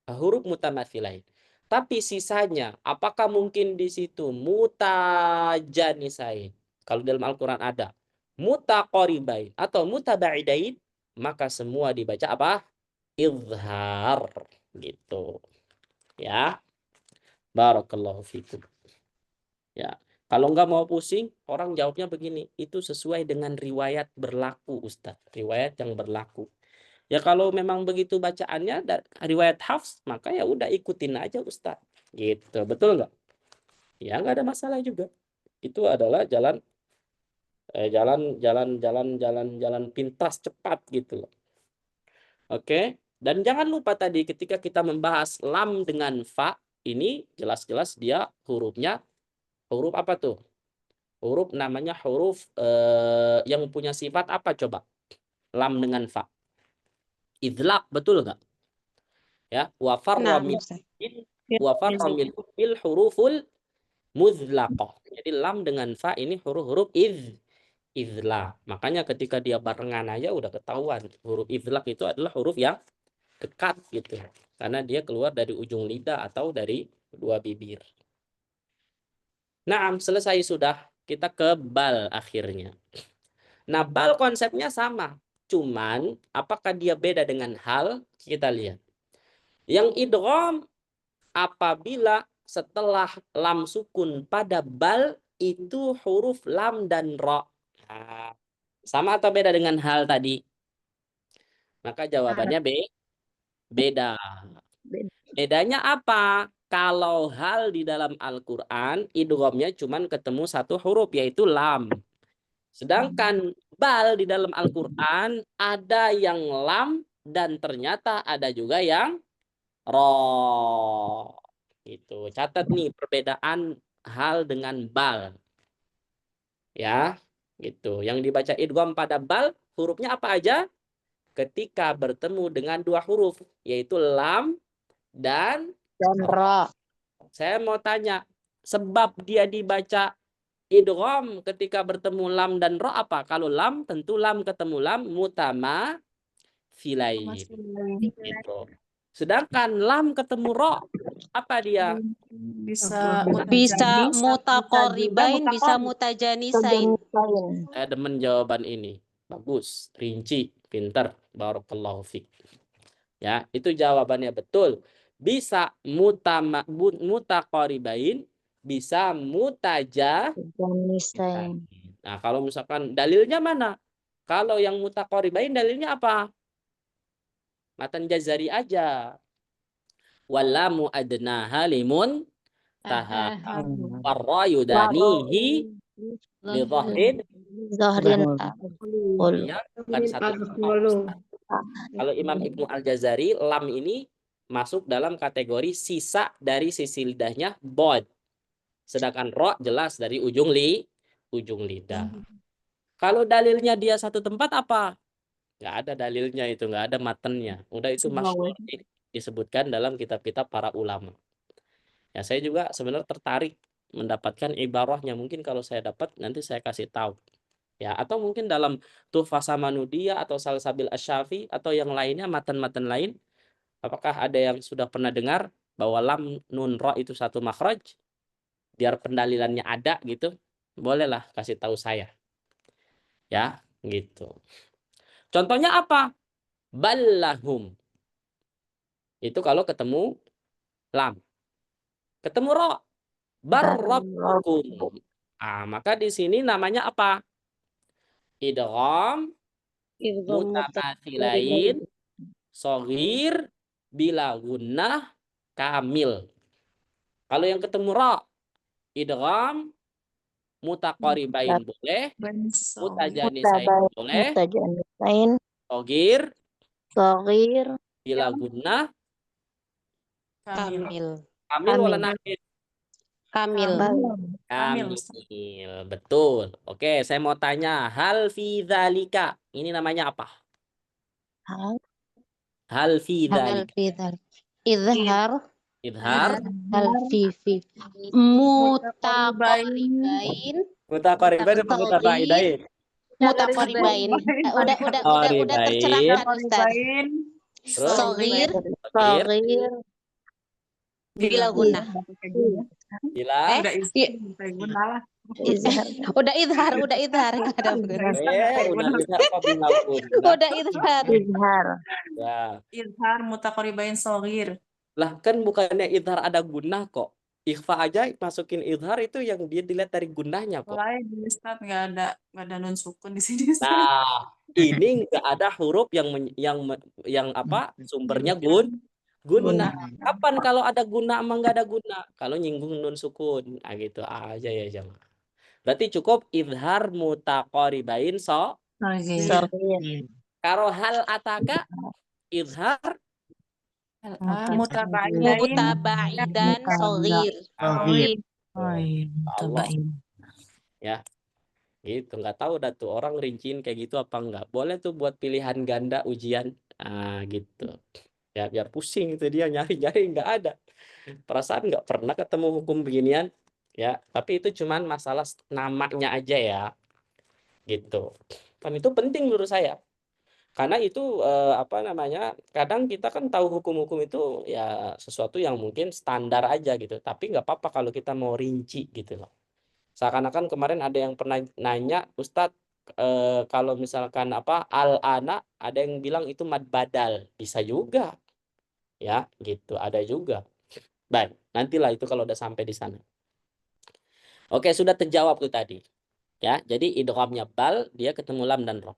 huruf mutamathilain. Tapi sisanya, apakah mungkin di situ mutajanisain? Kalau dalam Al-Quran ada mutaqaribain atau mutabaidain, maka semua dibaca apa? Izhar. Gitu. Ya. Barakallahu fikum. Ya. Kalau nggak mau pusing, orang jawabnya begini. Itu sesuai dengan riwayat berlaku, Ustadz. Riwayat yang berlaku. Ya kalau memang begitu bacaannya riwayat Hafs, maka ya udah ikutin aja Ustadz. Gitu, betul nggak? Ya nggak ada masalah juga. Itu adalah jalan pintas cepat gitu loh. Oke, dan jangan lupa tadi ketika kita membahas lam dengan fa, ini jelas-jelas dia hurufnya huruf apa tuh? Huruf namanya huruf yang punya sifat apa coba? Lam dengan fa. Idlaq, betul nggak? Ya, wa farra min bil huruful mudlaqah. Jadi lam dengan fa ini huruf-huruf idlaq. Makanya ketika dia barengan aja udah ketahuan. Huruf idlaq itu adalah huruf yang dekat gitu. Karena dia keluar dari ujung lidah atau dari dua bibir. Nah, selesai sudah. Kita ke bal akhirnya. Nah, bal konsepnya sama. Cuman, apakah dia beda dengan hal? Kita lihat. Yang idgham apabila setelah lam sukun pada bal itu huruf lam dan ro. Nah, sama atau beda dengan hal tadi? Maka jawabannya beda. Bedanya apa? Kalau hal di dalam Al-Quran, idghamnya cuma ketemu satu huruf, yaitu lam. Sedangkan bal di dalam Al-Quran, ada yang lam, dan ternyata ada juga yang ro. Gitu. Catat nih perbedaan hal dengan bal. Ya, gitu. Yang dibaca idgham pada bal, hurufnya apa aja? Ketika bertemu dengan dua huruf, yaitu lam dan ro. Saya mau tanya, sebab dia dibaca idgham ketika bertemu lam dan ro apa? Kalau lam, tentu lam ketemu lam mutama filain. Gitu. Sedangkan lam ketemu ro, apa dia? Bisa Bisa mutaqoribain, bisa mutajanisain. Saya demen jawaban ini. Bagus, rinci, pinter. Barakallahu fiik. Ya, itu jawabannya betul. Bisa mutaqoribain, bisa mutajanisain. Nah, kalau misalkan dalilnya mana? Kalau yang mutaqoribain dalilnya apa? Matan Jazari aja. Wallamu adnaha limun taha warrayu danihi li dhahrin ya, bukan satu. Kalau Imam Ibnu Al-Jazari, lam ini masuk dalam kategori sisa dari sisi lidahnya bod. Sedangkan ro jelas dari ujung lidah. Kalau dalilnya dia satu tempat apa? Nggak ada dalilnya itu, nggak ada matanya. Udah itu masyhur disebutkan dalam kitab-kitab para ulama. Ya, saya juga sebenarnya tertarik mendapatkan ibarahnya. Mungkin kalau saya dapat nanti saya kasih tahu. Ya, atau mungkin dalam Tuhfah Samanudiyah atau Salsabil Asy-Syafi atau yang lainnya, matan-matan lain. Apakah ada yang sudah pernah dengar bahwa lam nun ro itu satu makhraj? Biar pendalilannya ada gitu. Bolehlah kasih tahu saya. Ya, gitu. Contohnya apa? Ballahum. Itu kalau ketemu lam. Ketemu ro. Barrabbukum. Maka di sini namanya apa? Idgham mutamathilain shaghir bila gunnah kamil. Kalau yang ketemu ra, idgham mutaqaribain boleh, mutajanisain boleh, shaghir bila gunnah Kamil. kamil wala nakis. Kamil. Kamil. Betul. Oke, saya mau tanya, hal fi dzalika. Ini namanya apa? Hal fi dzalika. Izhar. Idhar. Hal fi. Mutaqoribain. Mutaqaribain apa mutabaidain? Mutaqoribain. Udah tercerahkan Ustaz. Shaghir bila gunnah. Bila Udah izhar enggak ada gunnah. udah izhar apa bila gunnah? Udah izhar. Ya. Izhar mutaqoribain shaghir. Lah kan bukannya izhar ada gunnah kok. Ikhfa aja masukin izhar itu yang dia dilihat dari gunnahnya kok. Lain Ustaz, nggak ada nun sukun di sini. Nah, ini nggak ada huruf yang apa? Sumbernya guna. Kapan kalau ada guna emang nggak ada guna? Kalau nyinggung nun sukun. Gitu aja ya jemaah. Berarti cukup izhar mutaqaribain Karo hal ataka izhar Mutabaidan shaghir. Allah. Ya. Gitu, nggak tahu dah tuh orang rinciin kayak gitu apa enggak. Boleh tuh buat pilihan ganda ujian. Gitu. Ya biar pusing itu dia nyari-nyari nggak ada. Perasaan nggak pernah ketemu hukum beginian. Ya, tapi itu cuman masalah namanya aja ya. Gitu. Kan itu penting menurut saya. Karena itu kadang kita kan tahu hukum-hukum itu ya sesuatu yang mungkin standar aja gitu. Tapi nggak apa-apa kalau kita mau rinci gitu loh. Seakan-akan kemarin ada yang pernah nanya, Ustadz, kalau misalkan al-ana ada yang bilang itu mad badal. Bisa juga. Ya, gitu. Ada juga. Baik, nantilah itu kalau udah sampai di sana. Oke, sudah terjawab tuh tadi. Ya, jadi idghamnya bal, dia ketemu lam dan ro.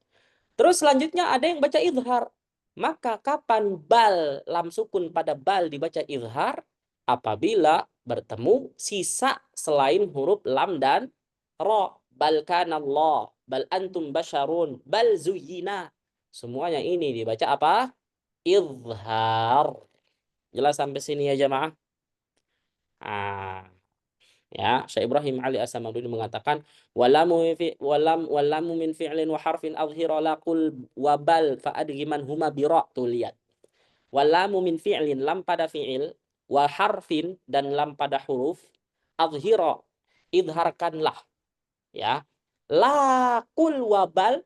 Terus selanjutnya ada yang baca izhar. Maka kapan bal, lam sukun pada bal dibaca izhar? Apabila bertemu sisa selain huruf lam dan ro. Bal kanallah, bal antum basyarun, bal zuyyina. Semuanya ini dibaca apa? Izhar. Jelas sampai sini ya jamaah? Ya, Syekh Ibrahim Ali As-Samaduni mengatakan walamu min fi'lin wa harfin adhhira la qul wa bal fa adghiman huma bi ra. Tuh lihat. Walamu min fi'lin, lam pada fi'il, wa harfin dan lam pada huruf, adhhira, idharkanlah, ya. La qul wa bal,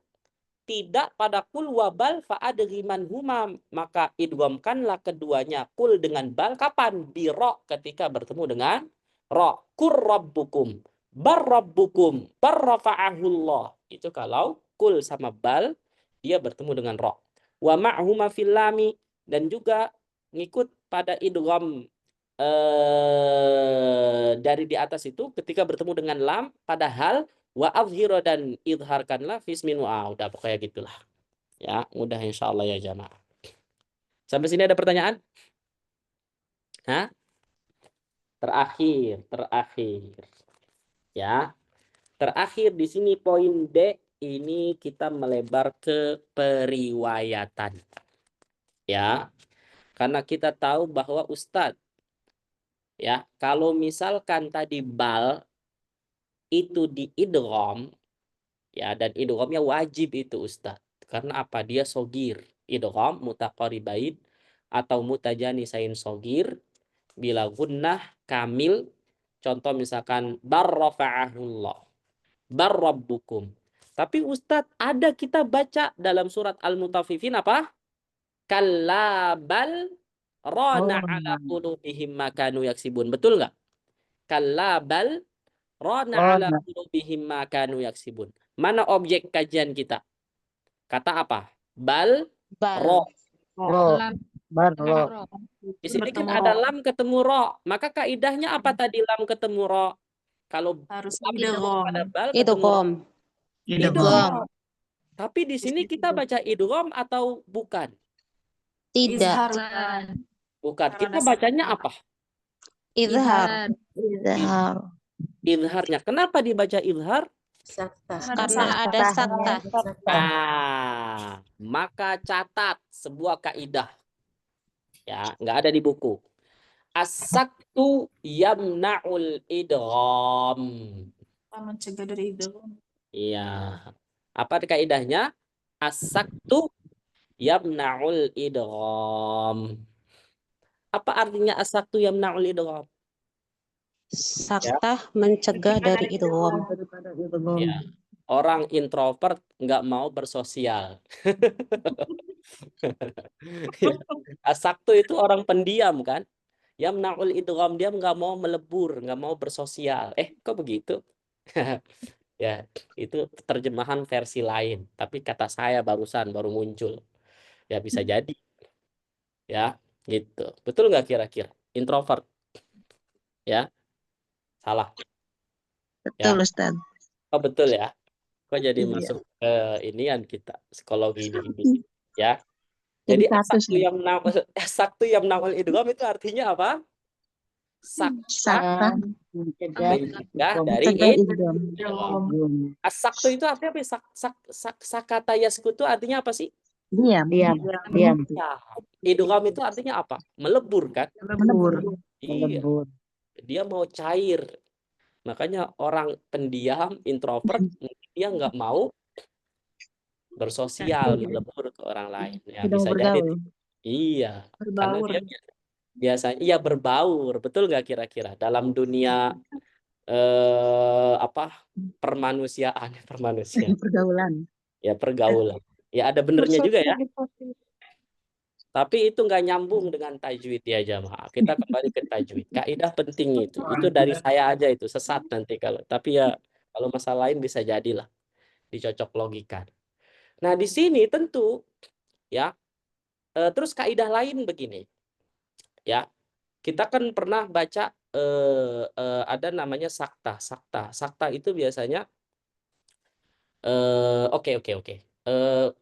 tidak pada kul wa bal fa adghiman huma, maka idghamkanlah keduanya kul dengan bal kapan? Bi ra, ketika bertemu dengan ra. Kur rabbukum, bar rabbukum, bar rafa'ahullah. Itu kalau kul sama bal dia bertemu dengan ra. Wa ma'huma fil lami, dan juga ngikut pada idgham dari di atas itu ketika bertemu dengan lam, padahal wa azhira, dan idharkanlah fismin wa. Udah pokoknya gitulah. Ya, mudah insyaallah ya jamaah. Sampai sini ada pertanyaan? Hah? Terakhir. Ya. Terakhir di sini poin D, ini kita melebar ke periwayatan. Ya. Karena kita tahu bahwa Ustadz, ya, kalau misalkan tadi bal itu di idgham, ya, dan idghamnya wajib itu Ustadz. Karena apa? Dia sogir. Idgham mutaqaribain atau mutajanisain sogir bila gunnah kamil. Contoh misalkan barrafa'ahullah, barrabbukum. Tapi Ustadz, ada kita baca dalam surat Al-Mutaffifin apa? Kalla bal rana ala qulubihim ma kanu yaksibun. Betul nggak? Kalla bal rana ala qulubihim ma kanu yaksibun. Mana objek kajian kita? Kata apa? Bal, ro. Di sini kan ada lam ketemu ro. Maka kaidahnya apa tadi lam ketemu ro? Kalau Harus lam idgham. pada bal ketemu Idgham. idgham. Tapi di sini kita baca idgham atau bukan? Tidak. Izhar. Bukan. Kita bacanya apa? Izhar. Izharnya. Kenapa dibaca izhar? Karena ada sakta. Maka catat sebuah kaidah. Ya, nggak ada di buku. As-saktu yamna'ul idgham. Mencegah dari idgham. Iya. Apa kaidahnya? As-saktu yamna'ul idgham. Apa artinya as-saktu yamna'ul idgham? Sakta mencegah dari idgham. Ya. Orang introvert nggak mau bersosial. As-saktu itu orang pendiam kan? Yamna'ul idgham, dia nggak mau melebur, nggak mau bersosial. Kok begitu? Ya, itu terjemahan versi lain. Tapi kata saya barusan baru muncul. Ya bisa jadi. Ya, gitu. Betul nggak kira-kira? Introvert. Ya, salah. Betul, Ya. Ustaz. Oh betul ya. Kok jadi Iya. masuk ke inian kita psikologi ini. Ya. Jadi as-saktu yamna'ul idgham itu artinya apa? Sakta mencegah dari idgham. As-saktu itu artinya apa? Sakata yaskutu artinya apa sih? Diam. Ya. Idgham itu artinya apa? Melebur kan? Iya. Dia mau cair. Makanya orang pendiam, introvert, dia nggak mau bersosial, melebur ke orang lain. Ya, bisa jadi. Iya. Karena dia biasanya berbaur. Betul nggak kira-kira? Dalam dunia permanusiaan. Pergaulan. Ya, pergaulan. Ya, ada benernya juga ya. Tapi itu nggak nyambung dengan tajwid ya jamaah. Kita kembali ke tajwid. Kaidah penting itu. Itu dari saya aja itu sesat nanti kalau. Tapi ya kalau masalah lain bisa jadilah dicocok logikan. Nah di sini tentu ya. Terus kaidah lain begini. Ya. kita kan pernah baca ada namanya sakta. Sakta itu biasanya oke.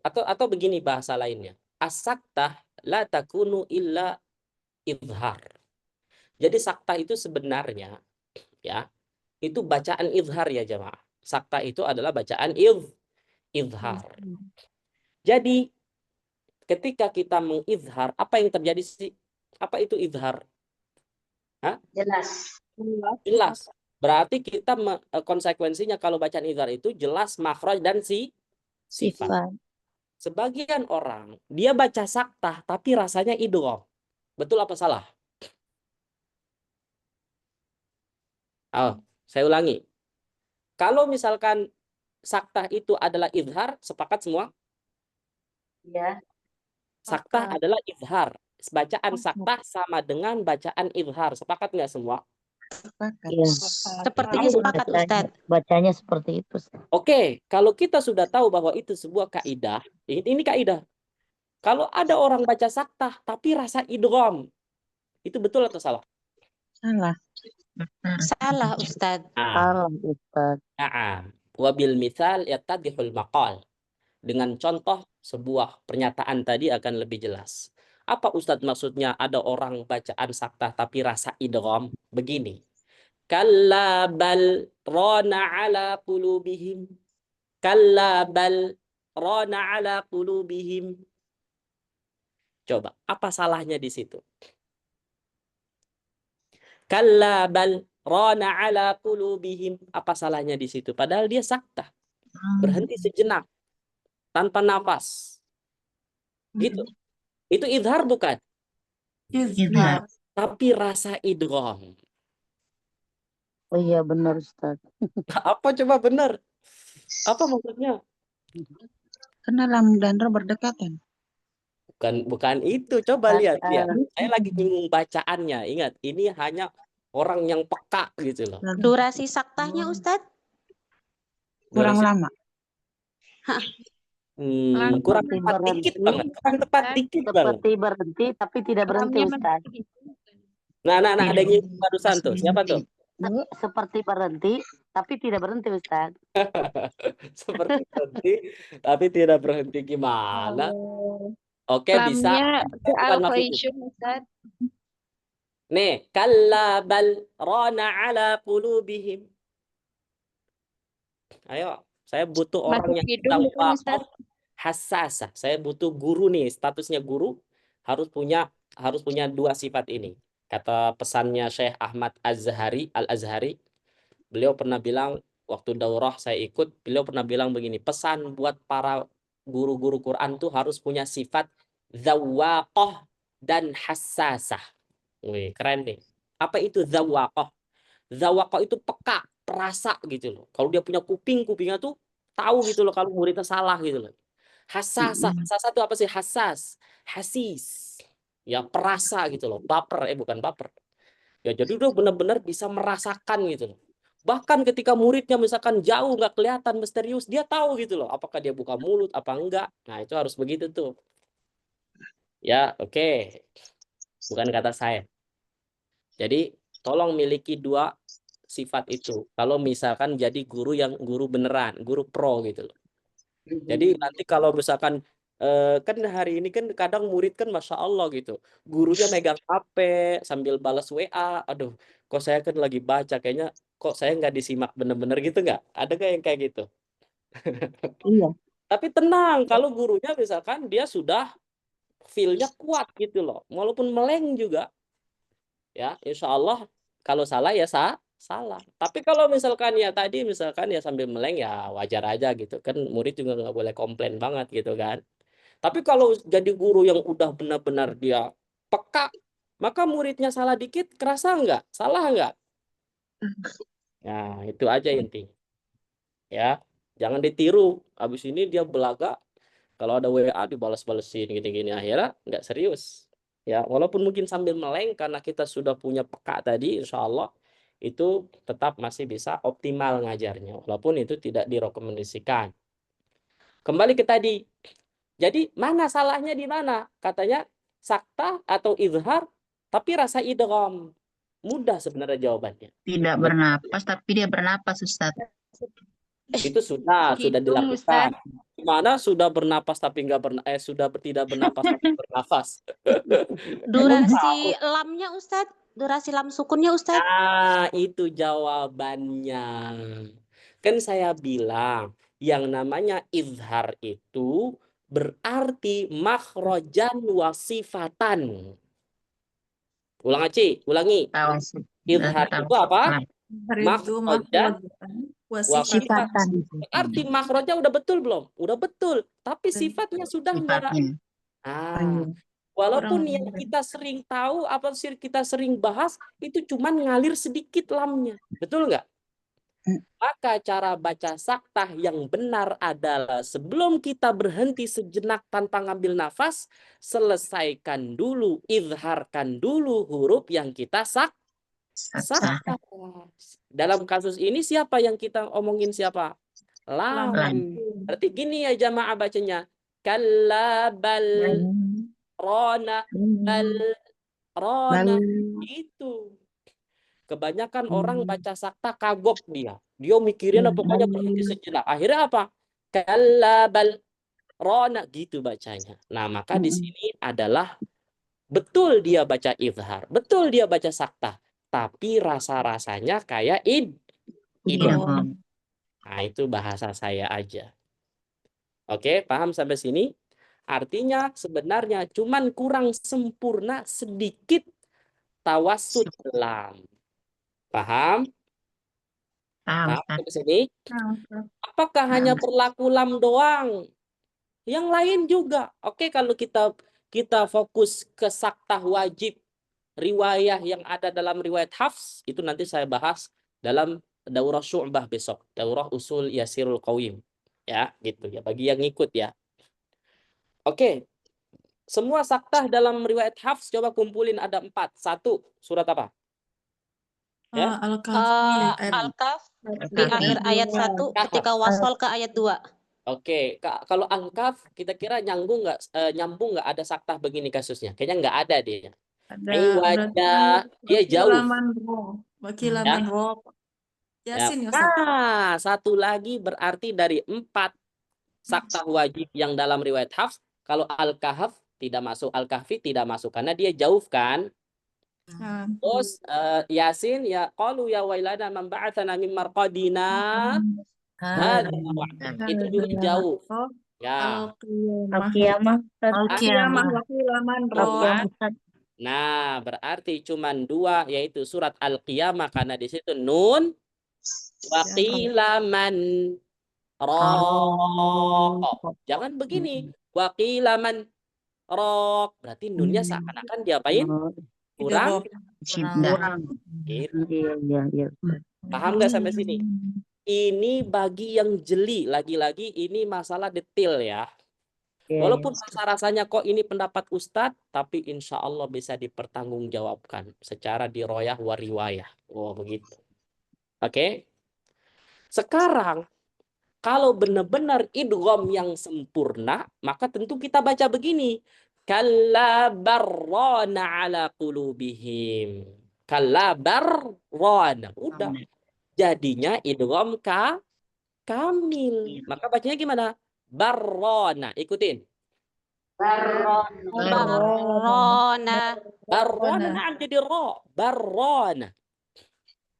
Atau begini bahasa lainnya. As-saktah la takunu illa izhar. Jadi sakta itu sebenarnya ya, itu bacaan izhar ya jemaah. Sakta itu adalah bacaan izhar. Jadi ketika kita mengizhar, apa yang terjadi sih? Apa itu izhar? Hah? Jelas. Jelas. Berarti kita konsekuensinya kalau bacaan izhar itu jelas makhraj dan sifat. Sebagian orang dia baca saktah tapi rasanya idgham. Betul apa salah? Oh, saya ulangi. Kalau misalkan saktah itu adalah izhar, sepakat semua? Ya. Saktah adalah izhar. Bacaan saktah sama dengan bacaan izhar. Sepakat nggak semua? Sepertinya sepakat Ustadz. Bacanya seperti itu. Oke, kalau kita sudah tahu bahwa itu sebuah kaidah, ini kaidah. Kalau ada orang baca saktah tapi rasa idgham, itu betul atau salah? Salah. Salah Ustadz. Salah, Ustaz. Wabil mithal yattadihul maqal. Dengan contoh sebuah pernyataan tadi akan lebih jelas. Apa Ustadz maksudnya ada orang bacaan saktah tapi rasa idgham? Begini. Kalla bal rana ala qulubihim. Kalla bal rana ala qulubihim. Coba, apa salahnya di situ? Kalla bal rana ala qulubihim. Apa salahnya di situ? Padahal dia saktah. Berhenti sejenak. Tanpa nafas. Gitu. Itu izhar bukan? Izhar. Tapi rasa idgham. Oh iya benar Ustaz. Apa coba benar? Apa maksudnya? Karena lam dan ra berdekatan. Bukan itu. Coba lihat ya. Saya lagi bingung bacaannya. Ingat, ini hanya orang yang peka gitu loh. Durasi saktahnya Ustadz? Kurang lama. Kurang tepat dikit banget. Kurang tepat dikit banget. Seperti berhenti tapi tidak berhenti Ustaz. Nah, ada yang barusan tuh. Siapa tuh? Seperti berhenti tapi tidak berhenti Ustaz. Seperti berhenti tapi tidak berhenti gimana? Oke, bisa. Nih, kalla bal rana ala qulubihim. Ayo, saya butuh orang yang tahu hassasah. Saya butuh guru nih, statusnya guru harus punya dua sifat ini. Kata pesannya Syekh Ahmad Al-Azhari, beliau pernah bilang waktu daurah saya ikut, beliau pernah bilang begini, pesan buat para guru-guru Quran tuh harus punya sifat dzawaqah dan hassasah. Wih, keren nih. Apa itu dzawaqah? Dzawaqah itu peka, perasa gitu loh. Kalau dia punya kupingnya tuh tahu gitu loh kalau muridnya salah gitu loh. Hassasah itu apa sih? Hasis. Ya perasa gitu loh. Bukan baper. Ya jadi udah benar-benar bisa merasakan gitu loh. Bahkan ketika muridnya misalkan jauh nggak kelihatan misterius, dia tahu gitu loh. Apakah dia buka mulut apa enggak. Nah itu harus begitu tuh. Ya oke. Bukan kata saya. Jadi tolong miliki dua sifat itu. Kalau misalkan jadi guru beneran, guru pro gitu loh. Jadi nanti kalau misalkan kan hari ini kan kadang murid kan Masya Allah gitu. Gurunya megang HP sambil balas WA. Aduh, kok saya kan lagi baca kayaknya kok saya nggak disimak bener-bener gitu nggak? Ada nggak yang kayak gitu? Iya. Tapi tenang, kalau gurunya misalkan dia sudah feel-nya kuat gitu loh. Walaupun meleng juga. Ya, insya Allah kalau salah ya salah. Tapi kalau misalkan ya tadi misalkan ya sambil meleng ya wajar aja gitu kan, murid juga nggak boleh komplain banget gitu kan. Tapi kalau jadi guru yang udah benar-benar dia peka, maka muridnya salah dikit kerasa nggak? Salah nggak? Nah itu aja intinya. Ya, jangan ditiru. Habis ini dia belaga, kalau ada WA dibalas-balesin gini-gini akhirnya nggak serius. Ya, walaupun mungkin sambil meleng karena kita sudah punya peka tadi, insya Allah itu tetap masih bisa optimal ngajarnya, walaupun itu tidak direkomendasikan. Kembali ke tadi, jadi mana salahnya di mana? Katanya sakta atau izhar tapi rasa idgham. Mudah sebenarnya jawabannya. Tidak bernapas, tapi dia bernapas, Ustaz. Itu sudah Hitung, dilakukan. Gimana sudah bernapas tapi tidak bernapas tapi bernafas. Durasi lamnya Ustadz, durasi lam sukunnya Ustadz. Nah, itu jawabannya. Kan saya bilang, yang namanya izhar itu berarti makhrojan wasifatan. Ulangi. Izhar itu apa? Makhrojan wasifatan. Berarti makhroja udah betul belum? Udah betul. Tapi sifatnya sudah enggak. Walaupun yang kita sering tahu, kita sering bahas, itu cuman ngalir sedikit lamnya. Betul nggak? Maka cara baca saktah yang benar adalah sebelum kita berhenti sejenak tanpa ngambil nafas, selesaikan dulu, izharkan dulu huruf yang kita saktah. Dalam kasus ini siapa yang kita omongin siapa? Lam. Berarti gini ya jamaah bacanya. Kalla bal rona bal rona. Itu. Kebanyakan orang baca sakta kagok dia. Dia mikirin pokoknya berhenti sejenak. Akhirnya apa? Kalla bal rona gitu bacanya. Nah, maka di sini adalah betul dia baca izhar, betul dia baca sakta, tapi rasa-rasanya kayak idgham. Nah, itu bahasa saya aja. Oke, paham sampai sini? Artinya sebenarnya cuman kurang sempurna sedikit tawassut lam. Paham? Paham sampai sini? Apakah hanya berlaku lam doang? Yang lain juga. Oke, kalau kita fokus ke saktah wajib riwayah yang ada dalam riwayat Hafs, itu nanti saya bahas dalam daurah Syu'bah besok, daurah usul Yasirul Qawim. Ya, gitu ya. Bagi yang ngikut ya. Oke. Semua saktah dalam riwayat Hafs coba kumpulin ada 4. 1, surat apa? Ya. Al-Kahf di akhir ayat 1 ketika wasol ke ayat 2. Oke, kalau Al-Kahf kita kira nyambung nggak ada saktah begini kasusnya? Kayaknya nggak ada dia. Wajah dia jauh. Wakilaman roh. Yasin ya. Nah, satu lagi berarti dari 4 saktah wajib yang dalam riwayat Hafs, kalau Al-Kahf tidak masuk, Al-Kahfi tidak masuk karena dia jauh kan. Terus Yasin ya qalu ya wailana man ba'atsana min marqadina. Itu juga jauh. Ya. Nah, berarti cuman 2 yaitu surat Al-Qiyamah karena di situ nun waqilaman raq. Jangan begini. Waqilaman raq. Berarti nunnya seakan-akan diapain? Kurang. Paham nggak sampai sini? Ini bagi yang jeli. Lagi-lagi ini masalah detail ya. Walaupun rasa-rasanya kok ini pendapat Ustadz, tapi insya Allah bisa dipertanggungjawabkan secara diroyah wariwayah. Oh begitu. Oke. Sekarang, kalau benar-benar idgham yang sempurna, maka tentu kita baca begini. Kalla barrana ala qulubihim. Kalla barrana. Udah. Jadinya idgham kamil. Maka bacanya gimana? Barrona. Ikutin. Barrona. Barrona. Nah, jadi ro. Barrona.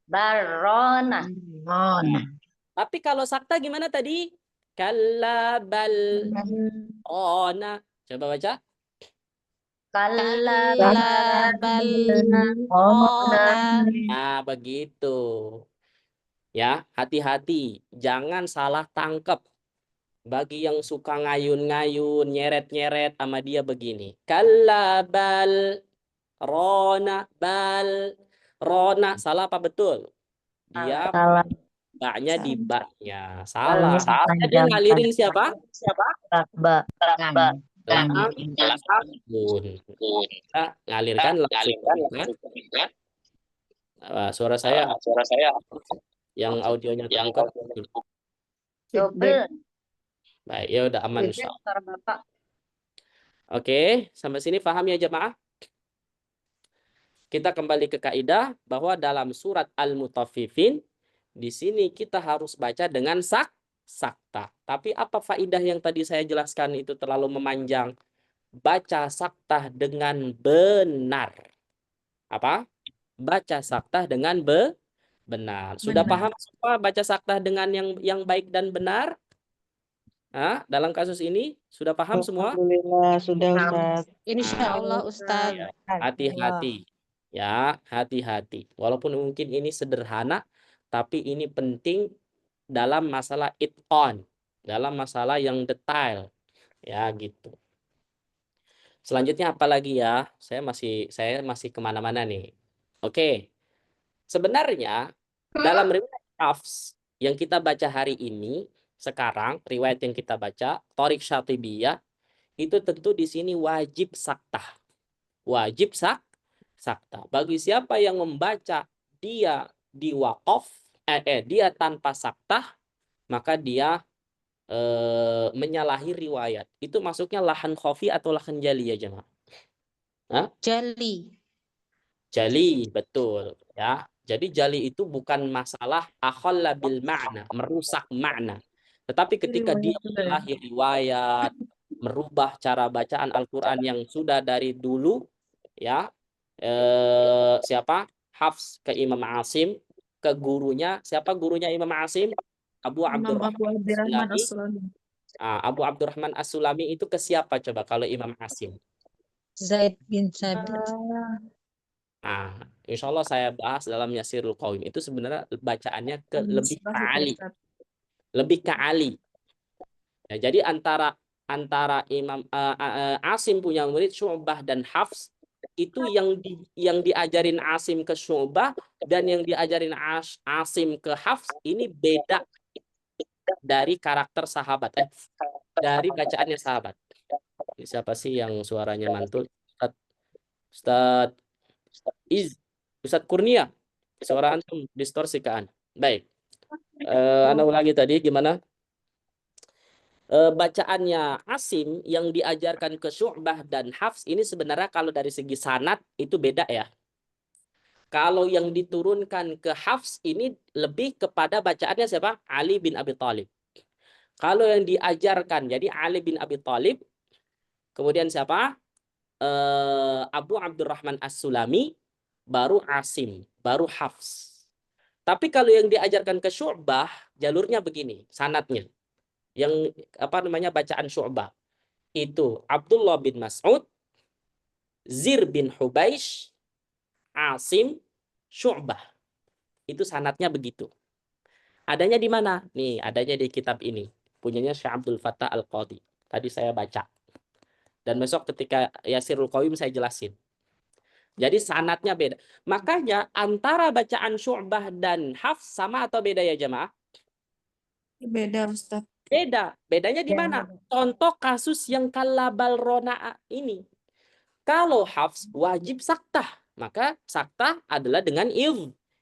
Barrona. Tapi kalau sakta gimana tadi? Kalla bal rona. Coba baca. Kalla bal rona. Nah, begitu. Ya, hati-hati. Jangan salah tangkap. Bagi yang suka ngayun-ngayun, nyeret-nyeret sama dia begini. Kalla bal rona bal rona. Salah apa betul? Dia baknya di baknya. Salah. Dia ngalirin siapa? Ngalirkan suara saya yang audionya terbuka. Baik, ya udah aman insyaallah. Oke, sampai sini paham ya jemaah? Kita kembali ke kaidah bahwa dalam surat Al-Mutaffifin di sini kita harus baca dengan sakta. Tapi apa faidah yang tadi saya jelaskan itu terlalu memanjang? Baca sakta dengan benar. Apa? Baca sakta dengan benar. Sudah Benar. paham semua baca sakta dengan yang baik dan benar? Hah? Dalam kasus ini sudah paham semua? Alhamdulillah sudah Ustaz. Insya Allah Ustadz. Ya, hati-hati. Ya, hati-hati. Walaupun mungkin ini sederhana, tapi ini penting dalam masalah itqan, dalam masalah yang detail. Ya, gitu. Selanjutnya apa lagi ya? Saya masih kemana-mana nih. Oke. Sebenarnya dalam riwayat Hafs yang kita baca hari ini, sekarang riwayat yang kita baca, Thariq Syatibiyah, itu tentu di sini wajib sakta. Wajib sakta. Bagi siapa yang membaca dia di waqaf, dia tanpa sakta, maka dia menyalahi riwayat. Itu masuknya lahan khafi atau lahan jali ya jemaah? Hah? Jali. Jali, betul. Ya. Jadi jali itu bukan masalah akhalla bil ma'na, merusak makna. Tetapi ketika dia menyalahi riwayat, merubah cara bacaan Al-Quran yang sudah dari dulu, ya, siapa? Hafs ke Imam Asim, ke gurunya. Siapa gurunya Imam Asim? Abu Imam Abdurrahman Abu Abdurrahman As-Sulami. As-Sulami. Abu Abdurrahman As-Sulami itu ke siapa coba kalau Imam Asim? Zaid bin Sabit. Nah, insya Allah saya bahas dalam Yasirul Qawim. Itu sebenarnya bacaannya ke lebih ke Ali. Lebih ke Ali. Ya, jadi antara Imam Asim punya murid Syu'bah dan Hafs, itu yang diajarin Asim ke Syu'bah dan yang diajarin Asim ke Hafs ini beda dari karakter sahabat. Dari bacaannya sahabat. Ini siapa sih yang suaranya mantul? Ustaz Ustaz Kurnia. Suara antum distorsikan. Baik. Anda ulangi tadi gimana? Bacaannya Asim yang diajarkan ke Syu'bah dan Hafs ini sebenarnya kalau dari segi sanad itu beda ya. Kalau yang diturunkan ke Hafs ini lebih kepada bacaannya siapa? Ali bin Abi Thalib. Kalau yang diajarkan jadi Ali bin Abi Thalib, kemudian siapa? Abu Abdurrahman As-Sulami, baru Asim, baru Hafs. Tapi kalau yang diajarkan ke Syu'bah, jalurnya begini, sanadnya. Yang apa namanya bacaan Syu'bah. Itu Abdullah bin Mas'ud, Zir bin Hubaish, Asim, Syu'bah. Itu sanadnya begitu. Adanya di mana? Nih, adanya di kitab ini. Punyanya Syekh Abdul Fattah Al-Qadhi. Tadi saya baca. Dan besok ketika Yasirul Qawim saya jelasin. Jadi sanadnya beda. Makanya antara bacaan Syu'bah dan Hafs sama atau beda ya jemaah? Beda Ustaz. Beda. Bedanya di mana? Contoh kasus yang kalabal rona'a ini. Kalau Hafs wajib saktah. Maka saktah adalah dengan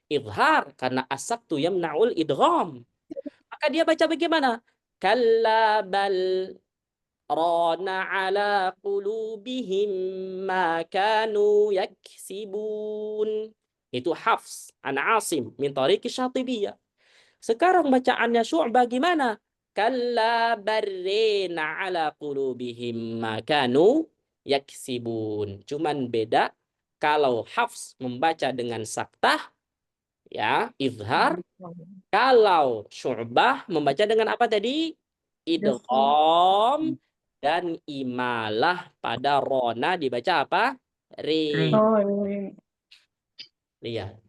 idhar. Karena as-saktu yamna'ul idgham. Maka dia baca bagaimana? Kalabal rana ala qulubihim ma kanu yaksibun. Itu Hafs an Asim min tariqi Syatibiyah. Sekarang bacaannya Syu'bah gimana? Kalla barrina ala qulubihim ma kanu yaksibun. Cuman beda kalau Hafs membaca dengan saktah ya, izhar. Kalau Syu'bah membaca dengan apa tadi? Idgham dan imalah pada rona dibaca apa? Re. Lihat.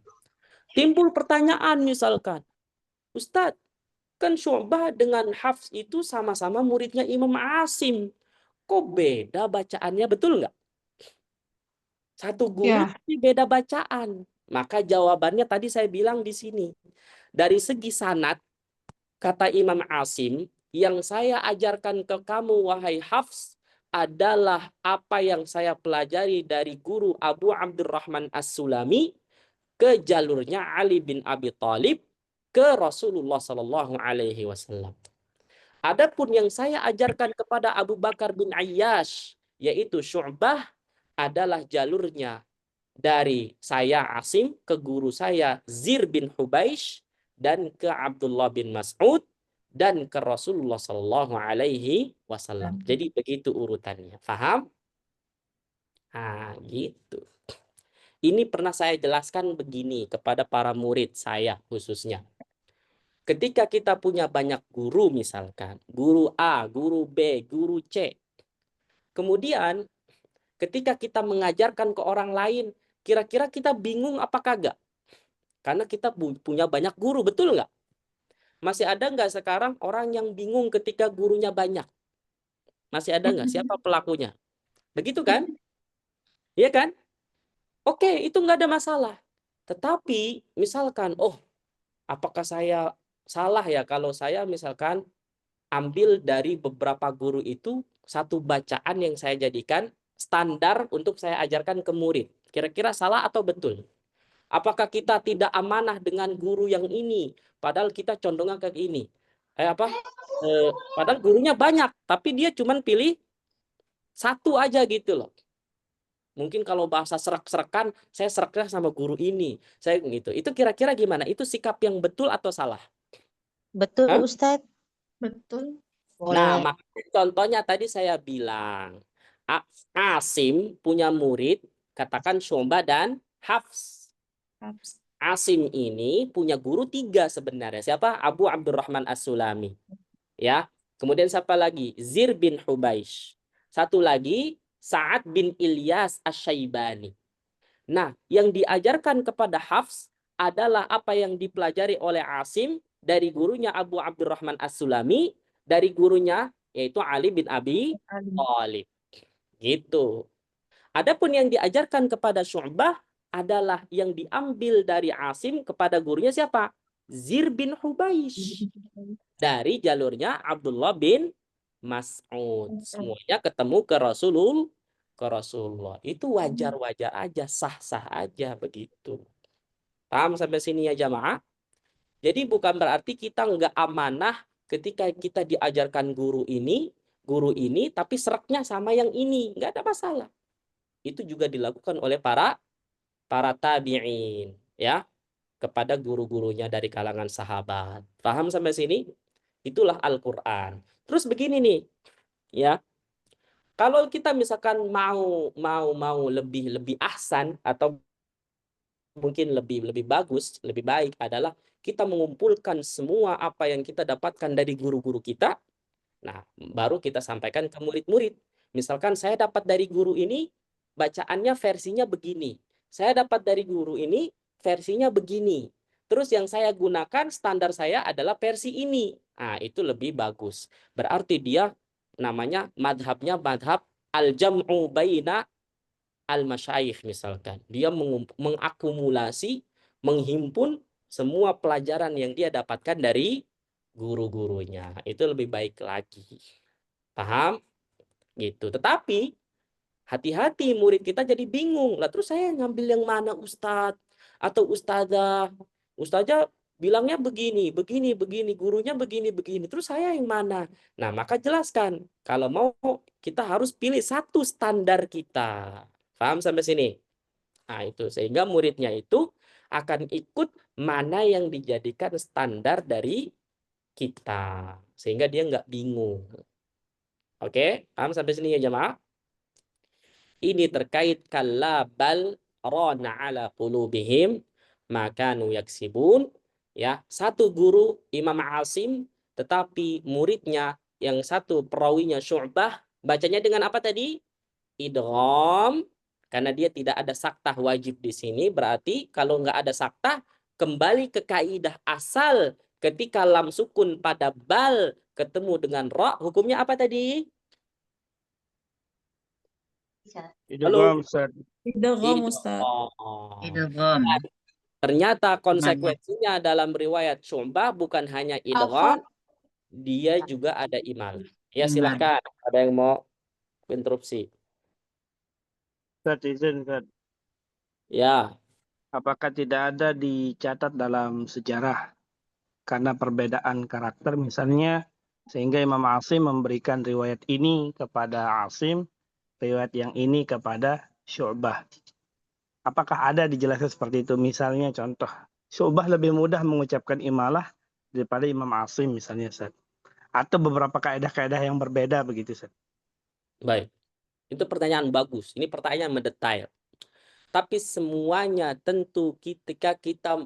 Timbul pertanyaan misalkan, Ustadz, kan Syu'bah dengan Hafs itu sama-sama muridnya Imam Asim. Kok beda bacaannya, betul nggak? Satu guru tapi beda bacaan. Maka jawabannya tadi saya bilang di sini. Dari segi sanad, kata Imam Asim, yang saya ajarkan ke kamu, wahai Hafs, adalah apa yang saya pelajari dari guru Abu Abdurrahman As-Sulami ke jalurnya Ali bin Abi Thalib ke Rasulullah Sallallahu Alaihi Wasallam. Adapun yang saya ajarkan kepada Abu Bakar bin Ayyash, yaitu Syu'bah, adalah jalurnya dari saya Asim ke guru saya Zir bin Hubaish dan ke Abdullah bin Mas'ud dan ke Rasulullah Shallallahu Alaihi Wasallam. Jadi begitu urutannya. Paham? Nah, gitu. Ini pernah saya jelaskan begini kepada para murid saya khususnya. Ketika kita punya banyak guru misalkan, guru A, guru B, guru C. Kemudian ketika kita mengajarkan ke orang lain, kira-kira kita bingung apa kagak? Karena kita punya banyak guru, betul nggak? Masih ada nggak sekarang orang yang bingung ketika gurunya banyak? Masih ada nggak? Siapa pelakunya? Begitu kan? Iya kan? Oke, itu nggak ada masalah. Tetapi misalkan, oh, apakah saya salah ya kalau saya misalkan ambil dari beberapa guru itu satu bacaan yang saya jadikan standar untuk saya ajarkan ke murid. Kira-kira salah atau betul? Apakah kita tidak amanah dengan guru yang ini? Padahal kita condongnya ke ini. Padahal gurunya banyak, tapi dia cuma pilih satu aja gitu loh. Mungkin kalau bahasa serak-serakan, saya seraknya sama guru ini. Saya gitu. Itu kira-kira gimana? Itu sikap yang betul atau salah? Betul, Hah? Ustadz. Betul. Nah, Boleh. makanya contohnya tadi saya bilang, Asim punya murid, katakan Syu'bah dan Hafs. Asim ini punya guru 3 sebenarnya. Siapa? Abu Abdurrahman As-Sulami. Ya. Kemudian siapa lagi? Zir bin Hubaish. Satu lagi, Sa'ad bin Ilyas Asy-Syaibani. Nah, yang diajarkan kepada Hafs adalah apa yang dipelajari oleh Asim dari gurunya Abu Abdurrahman As-Sulami, dari gurunya yaitu Ali bin Abi Thalib. Gitu. Adapun yang diajarkan kepada Syu'bah adalah yang diambil dari Asim kepada gurunya siapa? Zir bin Hubaish. Dari jalurnya Abdullah bin Mas'ud. Semuanya ketemu ke Rasulullah. Itu wajar-wajar aja, sah-sah aja begitu. Paham sampai sini ya jamaah? Jadi bukan berarti kita nggak amanah ketika kita diajarkan guru ini, tapi seraknya sama yang ini. Nggak ada masalah. Itu juga dilakukan oleh para tabi'in, ya, kepada guru-gurunya dari kalangan sahabat. Paham sampai sini? Itulah Al-Qur'an. Terus begini nih, ya. Kalau kita misalkan mau lebih ahsan atau mungkin lebih bagus, lebih baik adalah kita mengumpulkan semua apa yang kita dapatkan dari guru-guru kita. Nah, baru kita sampaikan ke murid-murid. Misalkan saya dapat dari guru ini, bacaannya versinya begini. Saya dapat dari guru ini, versinya begini. Terus yang saya gunakan, standar saya adalah versi ini. Nah, itu lebih bagus. Berarti dia namanya madhabnya madhab al-jam'u baina al-masyayikh misalkan. Dia mengakumulasi, menghimpun semua pelajaran yang dia dapatkan dari guru-gurunya. Itu lebih baik lagi. Paham? Gitu. Tetapi hati-hati murid kita jadi bingung. Lah terus saya ngambil yang mana Ustadz atau Ustazah? Ustazah bilangnya begini, gurunya begini. Terus saya yang mana? Nah, maka jelaskan. Kalau mau kita harus pilih satu standar kita. Paham sampai sini? Nah, itu sehingga muridnya itu akan ikut mana yang dijadikan standar dari kita, sehingga dia nggak bingung. Oke, paham sampai sini ya jemaah? Ini terkait kalla bal rana ala qulubihim makanu yaksibun. Ya, satu guru Imam Asim, tetapi muridnya yang satu perawinya Syu'bah, bacanya dengan apa tadi? Idgham, karena dia tidak ada saktah wajib di sini, berarti kalau nggak ada saktah, kembali ke kaidah asal ketika lam sukun pada bal ketemu dengan ra, hukumnya apa tadi? Idgham, Ustaz. Idgham, Ustaz. Idgham. Ternyata konsekuensinya dalam riwayat Syu'bah bukan hanya idgham, dia juga ada imal. Ya silakan, ada yang mau interupsi? Ustaz, izin, Ustaz. Ya. Apakah tidak ada dicatat dalam sejarah karena perbedaan karakter misalnya sehingga Imam Asim memberikan riwayat ini kepada Asim, riwayat yang ini kepada Syu'bah? Apakah ada dijelaskan seperti itu? Misalnya contoh, Syu'bah lebih mudah mengucapkan imalah daripada Imam Asim misalnya, Ustaz. Atau beberapa kaedah-kaedah yang berbeda begitu, Ustaz. Baik. Itu pertanyaan bagus. Ini pertanyaan mendetail. Tapi semuanya tentu ketika kita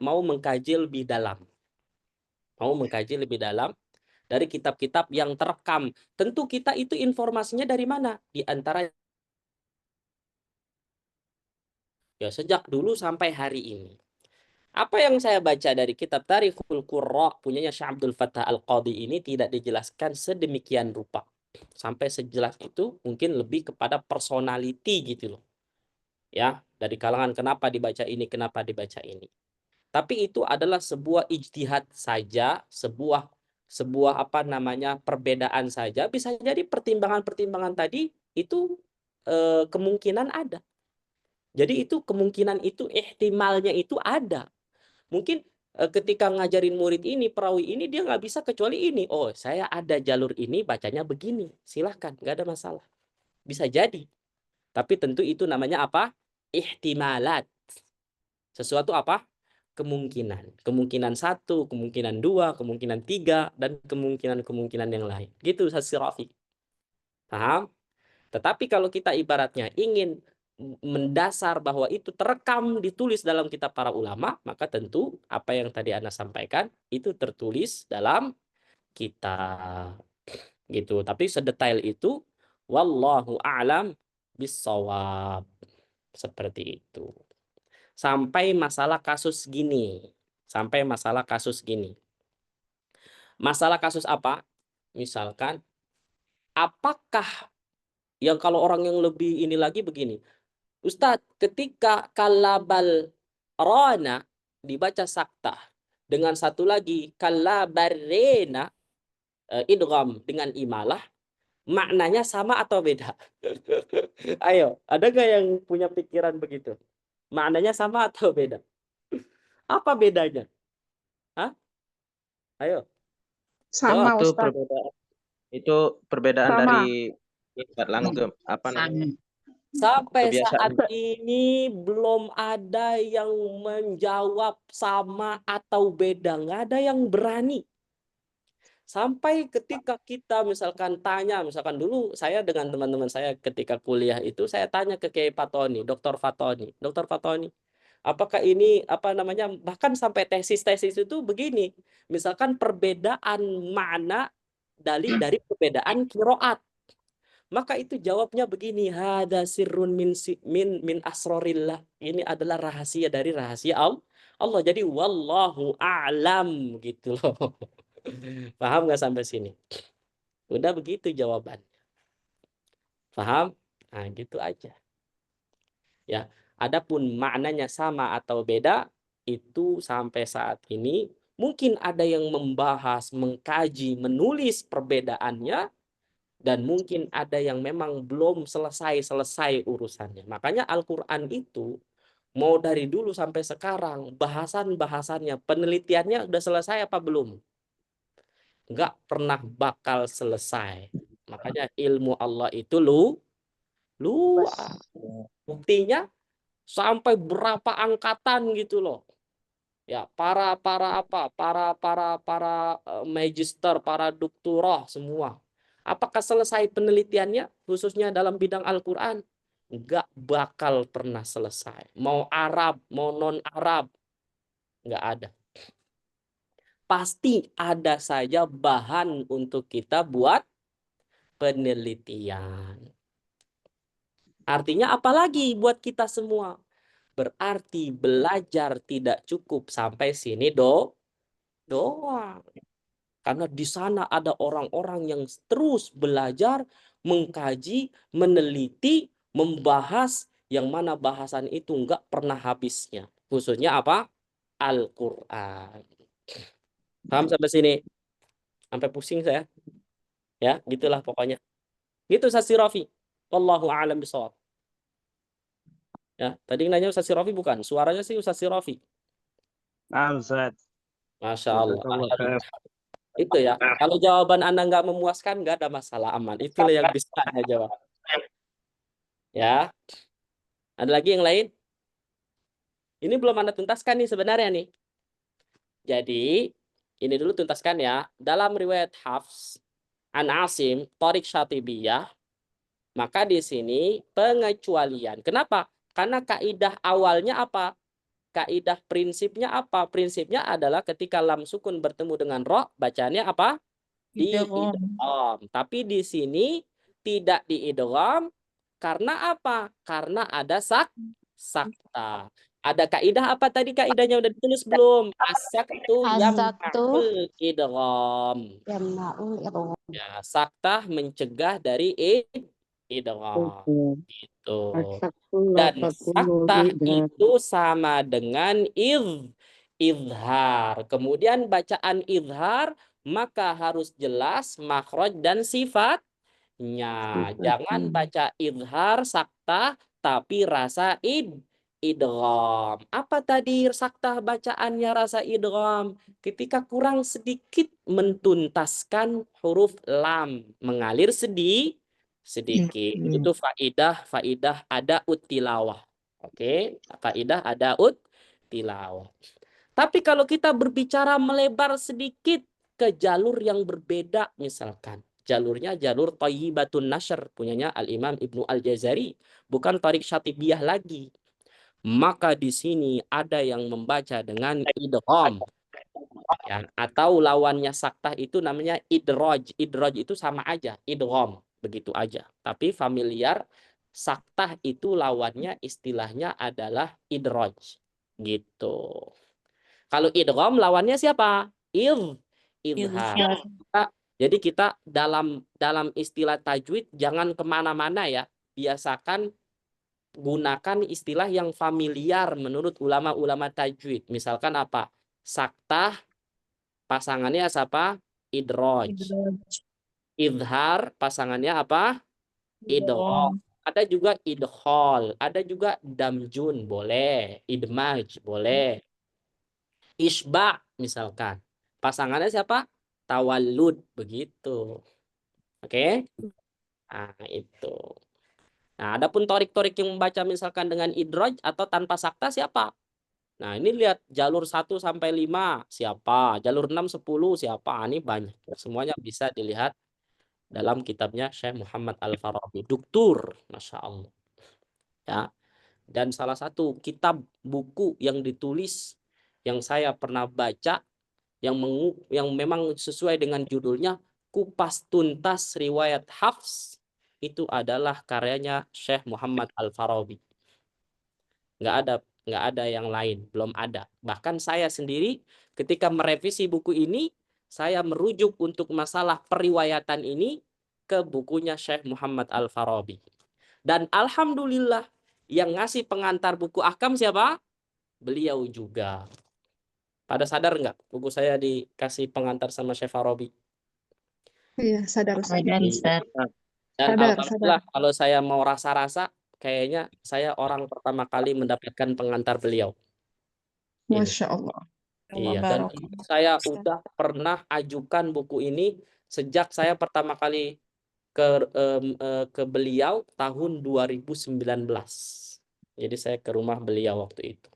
mau mengkaji lebih dalam. Mau mengkaji lebih dalam dari kitab-kitab yang terekam. Tentu kita itu informasinya dari mana? Di antara ya sejak dulu sampai hari ini. Apa yang saya baca dari kitab Tarikhul Qurra punyanya Syekh Abdul Fattah Al-Qadhi ini tidak dijelaskan sedemikian rupa. Sampai sejelas itu mungkin lebih kepada personality gitu loh. Ya, dari kalangan kenapa dibaca ini, kenapa dibaca ini. Tapi itu adalah sebuah ijtihad saja, sebuah perbedaan saja. Bisa jadi pertimbangan-pertimbangan tadi itu kemungkinan ada. Jadi itu kemungkinan itu ihtimalnya itu ada. Mungkin ketika ngajarin murid ini, perawi ini, dia nggak bisa kecuali ini. Oh, saya ada jalur ini, bacanya begini. Silahkan, nggak ada masalah. Bisa jadi. Tapi tentu itu namanya apa? Ihtimalat. Sesuatu apa? Kemungkinan. Kemungkinan 1, kemungkinan 2, kemungkinan 3, dan kemungkinan-kemungkinan yang lain. Gitu, Ustaz Rafi. Paham? Tetapi kalau kita ibaratnya ingin mendasar bahwa itu terekam ditulis dalam kitab para ulama, maka tentu apa yang tadi Anda sampaikan itu tertulis dalam kitab gitu. Tapi sedetail itu wallahu a'lam bissawab, seperti itu. Sampai masalah kasus gini. Masalah kasus apa? Misalkan apakah yang kalau orang yang lebih ini lagi begini, Ustadz, ketika kalabal rona dibaca saktah dengan satu lagi kalabarena idgham dengan imalah, maknanya sama atau beda? Ayo, ada nggak yang punya pikiran begitu? Maknanya sama atau beda? Apa bedanya? Hah? Ayo, Sama, jawab. Ustaz. Itu perbedaan Sama. dari langgam apa namanya? Sampai Kebiasaan. saat ini belum ada yang menjawab sama atau beda. Nggak ada yang berani. Sampai ketika kita misalkan tanya, misalkan dulu saya dengan teman-teman saya ketika kuliah itu, saya tanya ke Kiai Fatoni, Dr. Fatoni, apakah ini bahkan sampai tesis-tesis itu begini, misalkan perbedaan makna dari perbedaan kiroat. Maka itu jawabnya begini, hada sirrun min asrorillah. Ini adalah rahasia dari rahasia Allah. Jadi wallahu a'lam gitu loh. Paham nggak sampai sini? Udah begitu jawabannya. Paham? Nah, gitu aja. Ya, adapun maknanya sama atau beda itu sampai saat ini mungkin ada yang membahas, mengkaji, menulis perbedaannya. Dan mungkin ada yang memang belum selesai urusannya. Makanya Al-Quran itu mau dari dulu sampai sekarang bahasannya, penelitiannya udah selesai apa belum? Nggak pernah bakal selesai. Makanya ilmu Allah itu luas. Buktinya sampai berapa angkatan gitu loh. Ya, para magister, para doktorah semua. Apakah selesai penelitiannya khususnya dalam bidang Al-Qur'an? Enggak bakal pernah selesai. Mau Arab, mau non-Arab, enggak ada. Pasti ada saja bahan untuk kita buat penelitian. Artinya apalagi buat kita semua? Berarti belajar tidak cukup sampai sini doang. Karena di sana ada orang-orang yang terus belajar, mengkaji, meneliti, membahas yang mana bahasan itu enggak pernah habisnya. Khususnya apa? Al-Quran. Paham sampai sini? Sampai pusing saya. Ya, gitulah pokoknya. Gitu Ustaz Rafi. Wallahu a'lam bishawab. Ya, tadi nanya Ustaz Rafi bukan? Suaranya sih Ustaz Rafi. Ustaz. Masya Allah. Itu ya. Kalau jawaban Anda nggak memuaskan, nggak ada masalah, aman. Itulah yang bisa Anda jawab. Ya. Ada lagi yang lain? Ini belum Anda tuntaskan nih sebenarnya nih. Jadi, ini dulu tuntaskan ya. Dalam riwayat Hafs, An Asim, Thariq Syatibiyah, maka di sini pengecualian. Kenapa? Karena kaidah awalnya apa? Kaidah prinsipnya apa? Prinsipnya adalah ketika lam sukun bertemu dengan ro, bacaannya apa? Diidgham. Tapi di sini tidak diidgham karena apa? Karena ada sakta. Ada kaidah apa tadi? Kaidahnya udah ditulis belum? As-saktu yamna'ul idgham. Ya, sakta mencegah dari idgham. Gitu. Dan sakta itu sama dengan izhar. Kemudian bacaan izhar maka harus jelas makhraj dan sifatnya. Jangan baca izhar sakta tapi rasa idgham. Apa tadi sakta bacaannya rasa idgham? Ketika kurang sedikit mentuntaskan huruf lam, mengalir sedikit. Itu faidah ada tilawah. Oke, faidah ada tilawah. Tapi kalau kita berbicara melebar sedikit ke jalur yang berbeda, misalkan jalurnya jalur Thayyibatun Nashr punyanya Al-Imam Ibnu Al-Jazari, bukan Thariq Syatibiyah lagi. Maka di sini ada yang membaca dengan idgham. Ya, atau lawannya saktah itu namanya idraj. Idraj itu sama aja, idgham, begitu aja. Tapi familiar saktah itu lawannya istilahnya adalah idraj. Gitu. Kalau idgham lawannya siapa? Izhar. Jadi kita dalam istilah tajwid jangan kemana-mana ya. Biasakan gunakan istilah yang familiar menurut ulama-ulama tajwid. Misalkan apa? Saktah pasangannya siapa? Idraj. Izhar pasangannya apa? Idgham. Ada juga idkhal, ada juga damjun, boleh. Idmaj, boleh. Isba misalkan. Pasangannya siapa? Tawallud, begitu. Oke? Nah, itu. Nah, adapun torik-torik yang membaca misalkan dengan idraj atau tanpa sakta siapa? Nah, ini lihat jalur 1 sampai 5 siapa? Jalur 6 10 siapa? Ini banyak. Semuanya bisa dilihat dalam kitabnya Syekh Muhammad Al-Farabi. Duktur, Masya Allah. Ya. Dan salah satu kitab buku yang ditulis yang saya pernah baca yang memang sesuai dengan judulnya Kupas Tuntas Riwayat Hafs, itu adalah karyanya Syekh Muhammad Al-Farabi. Nggak ada yang lain, belum ada. Bahkan saya sendiri ketika merevisi buku ini, saya merujuk untuk masalah periwayatan ini ke bukunya Syekh Muhammad Al-Farabi. Dan alhamdulillah yang ngasih pengantar buku Ahkam siapa? Beliau juga. Pada sadar nggak buku saya dikasih pengantar sama Syekh Farabi? Iya, sadar Ustaz. Dan Sadar, alhamdulillah kalau saya mau rasa-rasa, kayaknya saya orang pertama kali mendapatkan pengantar beliau. Masya Allah. Iya, dan saya udah pernah ajukan buku ini sejak saya pertama kali ke beliau tahun 2019. Jadi saya ke rumah beliau waktu itu.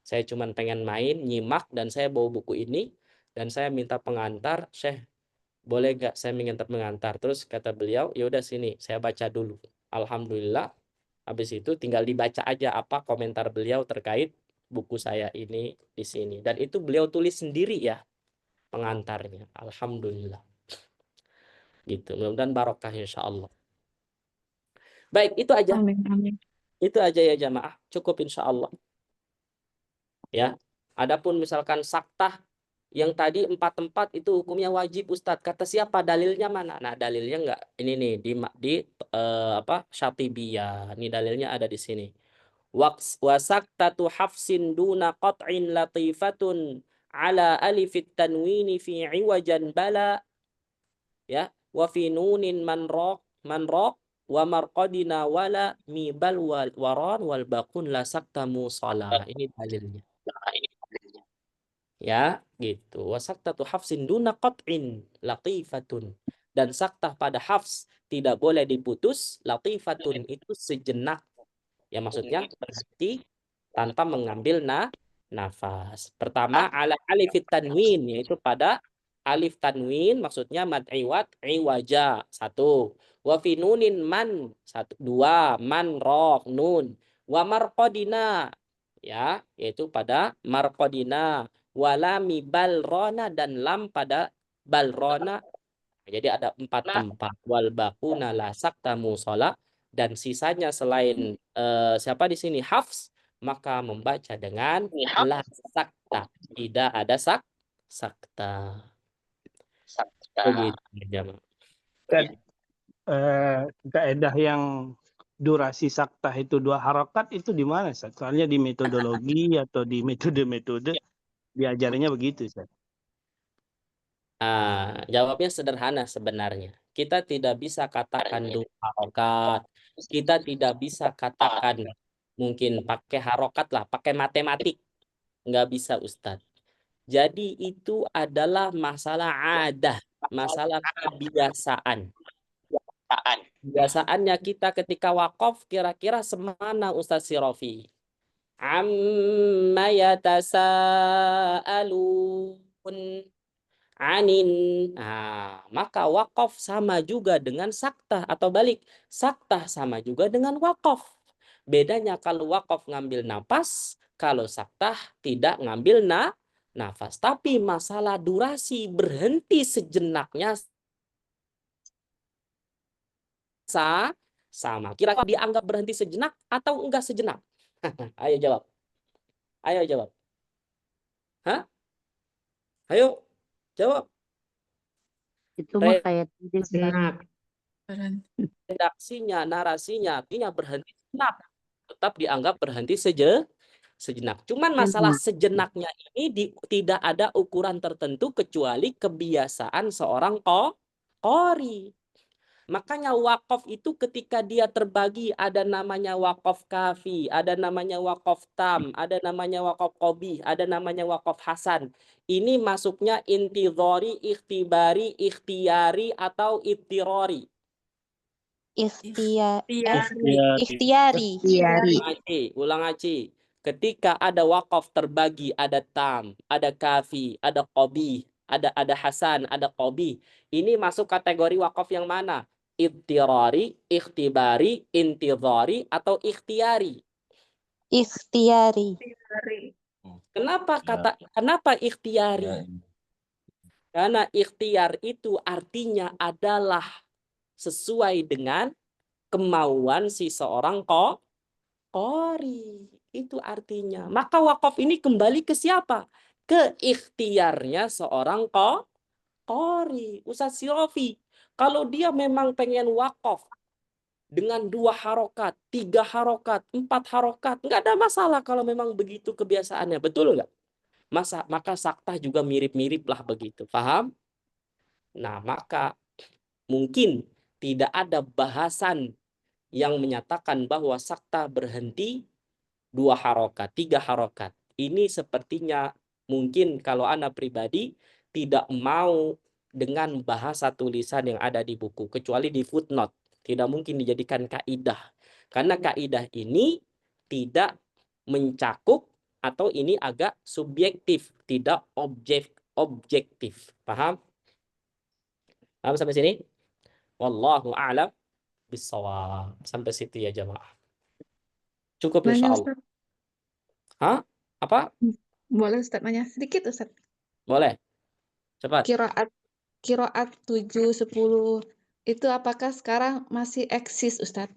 Saya cuma pengen main, nyimak, dan saya bawa buku ini, dan saya minta pengantar, Syekh, boleh nggak saya minta pengantar? Terus kata beliau, ya udah sini, saya baca dulu. Alhamdulillah, habis itu tinggal dibaca aja apa komentar beliau terkait buku saya ini di sini. Dan itu beliau tulis sendiri ya, pengantarnya. Alhamdulillah. Gitu, mudah-mudahan barokah insya Allah. Baik, itu aja. Amin, amin. Itu aja ya jamaah, cukup insya Allah. Ya, adapun misalkan saktah yang tadi 4 tempat itu hukumnya wajib Ustadz. Kata siapa? Dalilnya mana? Nah, dalilnya enggak ini nih di Syatibiyah. Ini dalilnya ada di sini. Wasaktatu hafsin duna qat'in latifatun ala alifit tanwini fi iwajan bala ya wa fi nunin manraq wa marqadina wala mibal waran wal baqun la sakta musala. Ini dalilnya. Ya, gitu. Wasaktatu hafsin duna qat'in latifatun. Dan saktah pada hafs tidak boleh diputus. Latifatun itu sejenak. Ya maksudnya berhenti tanpa mengambil nafas. Pertama ala alif tanwin, yaitu pada alif tanwin, maksudnya mad iwad iwaja, satu. Wa fi nunin man, satu. Dua, man roh nun. Wa marqadina, ya, yaitu pada marqadina. Walami balrona, dan lam pada balrona. Jadi ada 4 tempat. Wal baquna la saktamu sholat, dan sisanya selain siapa di sini Hafs, maka membaca dengan la sakta, tidak ada sakta. Begitu jemaah. Ustaz, kaidah yang durasi saktah itu 2 harokat itu di mana, Ustaz? Soalnya di metodologi atau di metode-metode diajarnya begitu, Ustaz. Jawabnya sederhana sebenarnya. Kita tidak bisa katakan 2 harokat. Kita tidak bisa katakan mungkin pakai harokat lah, pakai matematik. Nggak bisa, Ustadz. Jadi itu adalah masalah adah, masalah kebiasaan. Kebiasaannya kita ketika wakaf kira-kira semana Ustadz Sirofi? Amma yatasa'alun anin. Maka wakaf sama juga dengan saktah, atau balik, saktah sama juga dengan wakaf. Bedanya kalau wakaf ngambil nafas, kalau saktah tidak ngambil nafas. Tapi masalah durasi berhenti sejenaknya sama. Kira-kira dianggap berhenti sejenak atau enggak sejenak? Ayo jawab. Ayo jawab. Hah? Ayo jawab. Itu mah kayak tadi, Ustaz. Redaksinya, narasinya, artinya berhenti sejenak. Tetap dianggap berhenti sejenak. Cuman masalah sejenaknya ini tidak ada ukuran tertentu kecuali kebiasaan seorang qori. Makanya wakaf itu ketika dia terbagi, ada namanya wakaf kafi, ada namanya wakaf tam, ada namanya wakaf qobih, ada namanya wakaf hasan. Ini masuknya intidhari, ikhtibari, ikhtiyari, atau ittirori. Ikhtiari. Ulang aci. Ketika ada wakaf terbagi, ada tam, ada kafi, ada qobih, ada hasan, ada qobih. Ini masuk kategori wakaf yang mana? Ittirari, ikhtibari, intidhari, atau ikhtiari? Ikhtiari. Kenapa ikhtiari? Karena ikhtiar itu artinya adalah sesuai dengan kemauan si seorang qori. Itu artinya. Maka wakaf ini kembali ke siapa? Ke ikhtiarnya seorang qori. Ustaz Sirofi, kalau dia memang pengen wakaf dengan 2 harokat, 3 harokat, 4 harokat, nggak ada masalah kalau memang begitu kebiasaannya. Betul nggak? Maka saktah juga mirip-mirip lah begitu. Paham? Nah, maka mungkin tidak ada bahasan yang menyatakan bahwa saktah berhenti 2 harokat, 3 harokat. Ini sepertinya mungkin kalau Anda pribadi tidak mau dengan bahasa tulisan yang ada di buku, kecuali di footnote. Tidak mungkin dijadikan kaidah. Karena kaidah ini tidak mencakup, atau ini agak subjektif, tidak objektif. Paham? Paham sampai sini? Wallahu a'lam bishawab. Sampai situ ya jamaah. Cukup insya Allah. Hah? Apa? Boleh Ustaz nanya sedikit Ustaz. Boleh. Cepat. Qiraat 7, 10 itu apakah sekarang masih eksis Ustaz?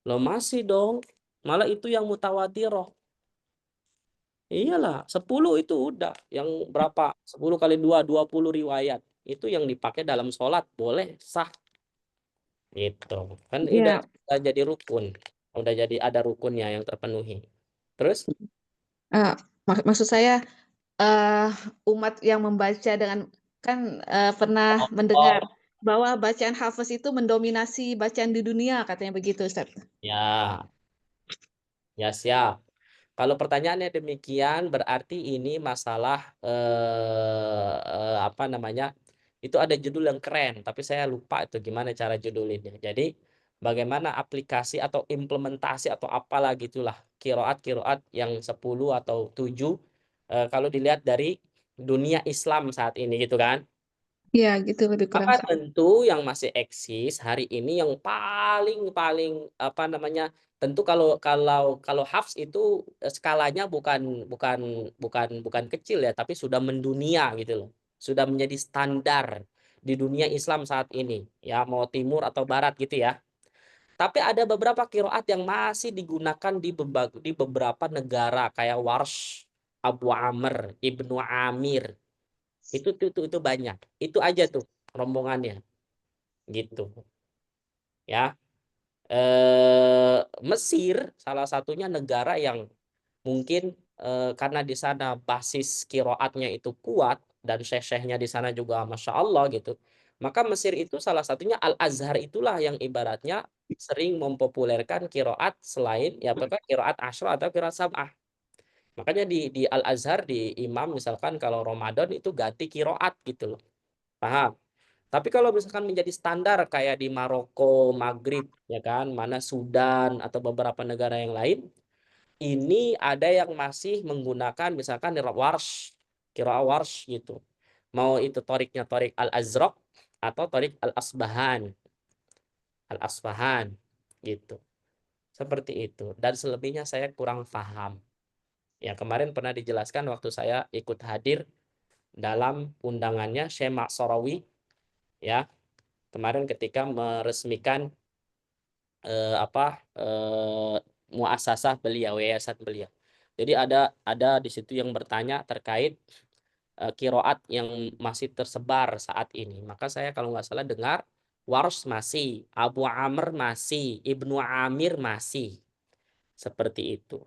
Loh masih dong. Malah itu yang mutawatirah. Iyalah, 10 itu udah. Yang berapa? 10 kali 2, 20 riwayat. Itu yang dipakai dalam sholat. Boleh, sah. Gitu. Kan udah jadi rukun. Udah jadi ada rukunnya yang terpenuhi. Terus? Maksud saya umat yang membaca dengan pernah mendengar bahwa bacaan Hafiz itu mendominasi bacaan di dunia, katanya begitu Ustaz. Ya siap. Kalau pertanyaannya demikian, berarti ini masalah apa namanya? Itu ada judul yang keren, tapi saya lupa itu gimana cara judulinnya. Jadi bagaimana aplikasi atau implementasi atau apalah gitulah kiroat yang 10 atau 7 kalau dilihat dari dunia Islam saat ini gitu kan. Ya, gitu lebih kurang. Maka tentu yang masih eksis hari ini yang paling apa namanya, tentu kalau hafs itu skalanya bukan kecil ya, tapi sudah mendunia gitu loh. Sudah menjadi standar di dunia Islam saat ini ya, mau timur atau barat gitu ya. Tapi ada beberapa qiraat yang masih digunakan di beberapa negara kayak Warsh, Abu Amr, Ibnu Amir. Itu banyak. Itu aja tuh rombongannya gitu ya. Mesir salah satunya negara yang mungkin karena di sana basis kiroatnya itu kuat dan syekh-syekhnya di sana juga masya Allah gitu, maka Mesir itu salah satunya Al Azhar itulah yang ibaratnya sering mempopulerkan kiroat selain ya pokoknya kiroat asyra atau kiroat sab'ah. Makanya di Al Azhar di imam misalkan kalau Ramadan itu ganti kiroat gitu loh, paham? Tapi kalau misalkan menjadi standar kayak di Maroko, Maghrib, ya kan, mana Sudan atau beberapa negara yang lain, ini ada yang masih menggunakan misalkan qiraah warsh gitu. Mau itu toriknya torik Al-Azraq atau torik Al-Asbahan. Al-Asbahan gitu. Seperti itu. Dan selebihnya saya kurang paham. Ya kemarin pernah dijelaskan waktu saya ikut hadir dalam undangannya Syekh Ma'sarawi ya. Kemarin ketika meresmikan muasasah beliau, yayasan beliau. Jadi ada di situ yang bertanya terkait kiroat yang masih tersebar saat ini. Maka saya kalau nggak salah dengar Warsh masih, Abu Amr masih, Ibnu Amir masih. Seperti itu.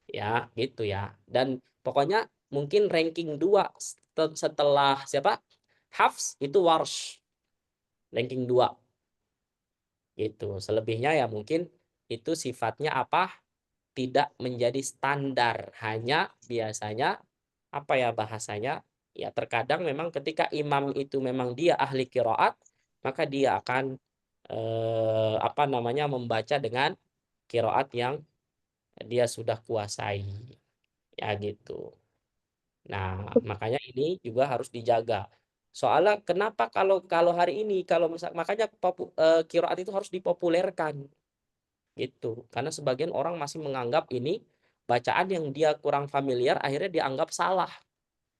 Ya, gitu ya. Dan pokoknya mungkin ranking 2 setelah siapa? Hafs itu Warsh. Ranking 2. Gitu. Selebihnya ya mungkin itu sifatnya apa? Tidak menjadi standar, hanya biasanya apa ya bahasanya? Ya terkadang memang ketika imam itu memang dia ahli qiraat, maka dia akan apa namanya membaca dengan qiraat yang dia sudah kuasai. Ya gitu. Nah, makanya ini juga harus dijaga. Soalnya kenapa kalau hari ini makanya qiraat itu harus dipopulerkan gitu. Karena sebagian orang masih menganggap ini bacaan yang dia kurang familiar akhirnya dianggap salah.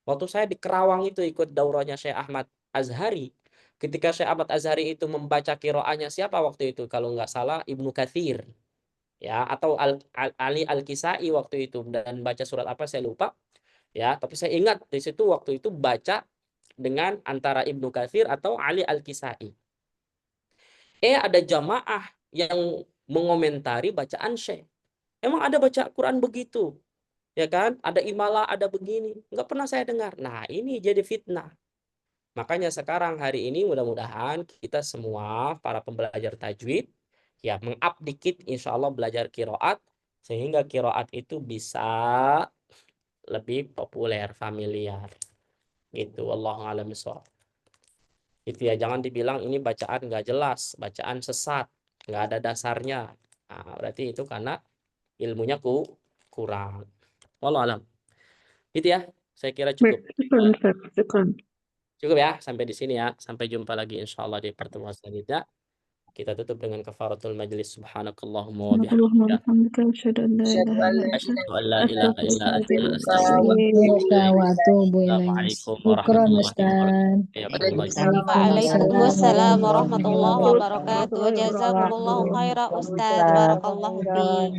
Waktu saya di Kerawang itu ikut daurahnya Syekh Ahmad Azhari. Ketika Syekh Ahmad Azhari itu membaca qiraatnya siapa waktu itu? Kalau nggak salah Ibnu Katsir. Ya, atau Ali Al-Kisai waktu itu dan baca surat apa saya lupa. Ya, tapi saya ingat di situ waktu itu baca dengan antara Ibnu Katsir atau Ali Al-Kisai. Ada jamaah yang mengomentari bacaan Syekh. Emang ada baca Quran begitu? Ya kan? Ada imalah, ada begini. Nggak pernah saya dengar. Nah, ini jadi fitnah. Makanya sekarang hari ini mudah-mudahan kita semua para pembelajar tajwid ya meng-up dikit insya Allah belajar kiroat sehingga kiroat itu bisa lebih populer, familiar. Gitu. Wallahu a'lam bishawab. Itu ya, jangan dibilang ini bacaan nggak jelas, bacaan sesat, nggak ada dasarnya. Nah, berarti itu karena ilmunya kurang. Wallahu a'lam. Gitu ya, saya kira cukup. Cukup ya, sampai di sini ya. Sampai jumpa lagi insya Allah di pertemuan selanjutnya. Kita tutup dengan kafaratul majlis. Subhanakallahumma wa bihamdika. Asyhadu an la ilaha illa anta astaghfiruka wa atubu ilaik. Assalamualaikum warahmatullahi wabarakatuh. Waalaikumsalam warahmatullahi wabarakatuh. Jazakumullahu khairan Ustaz. Barakallahu fiik.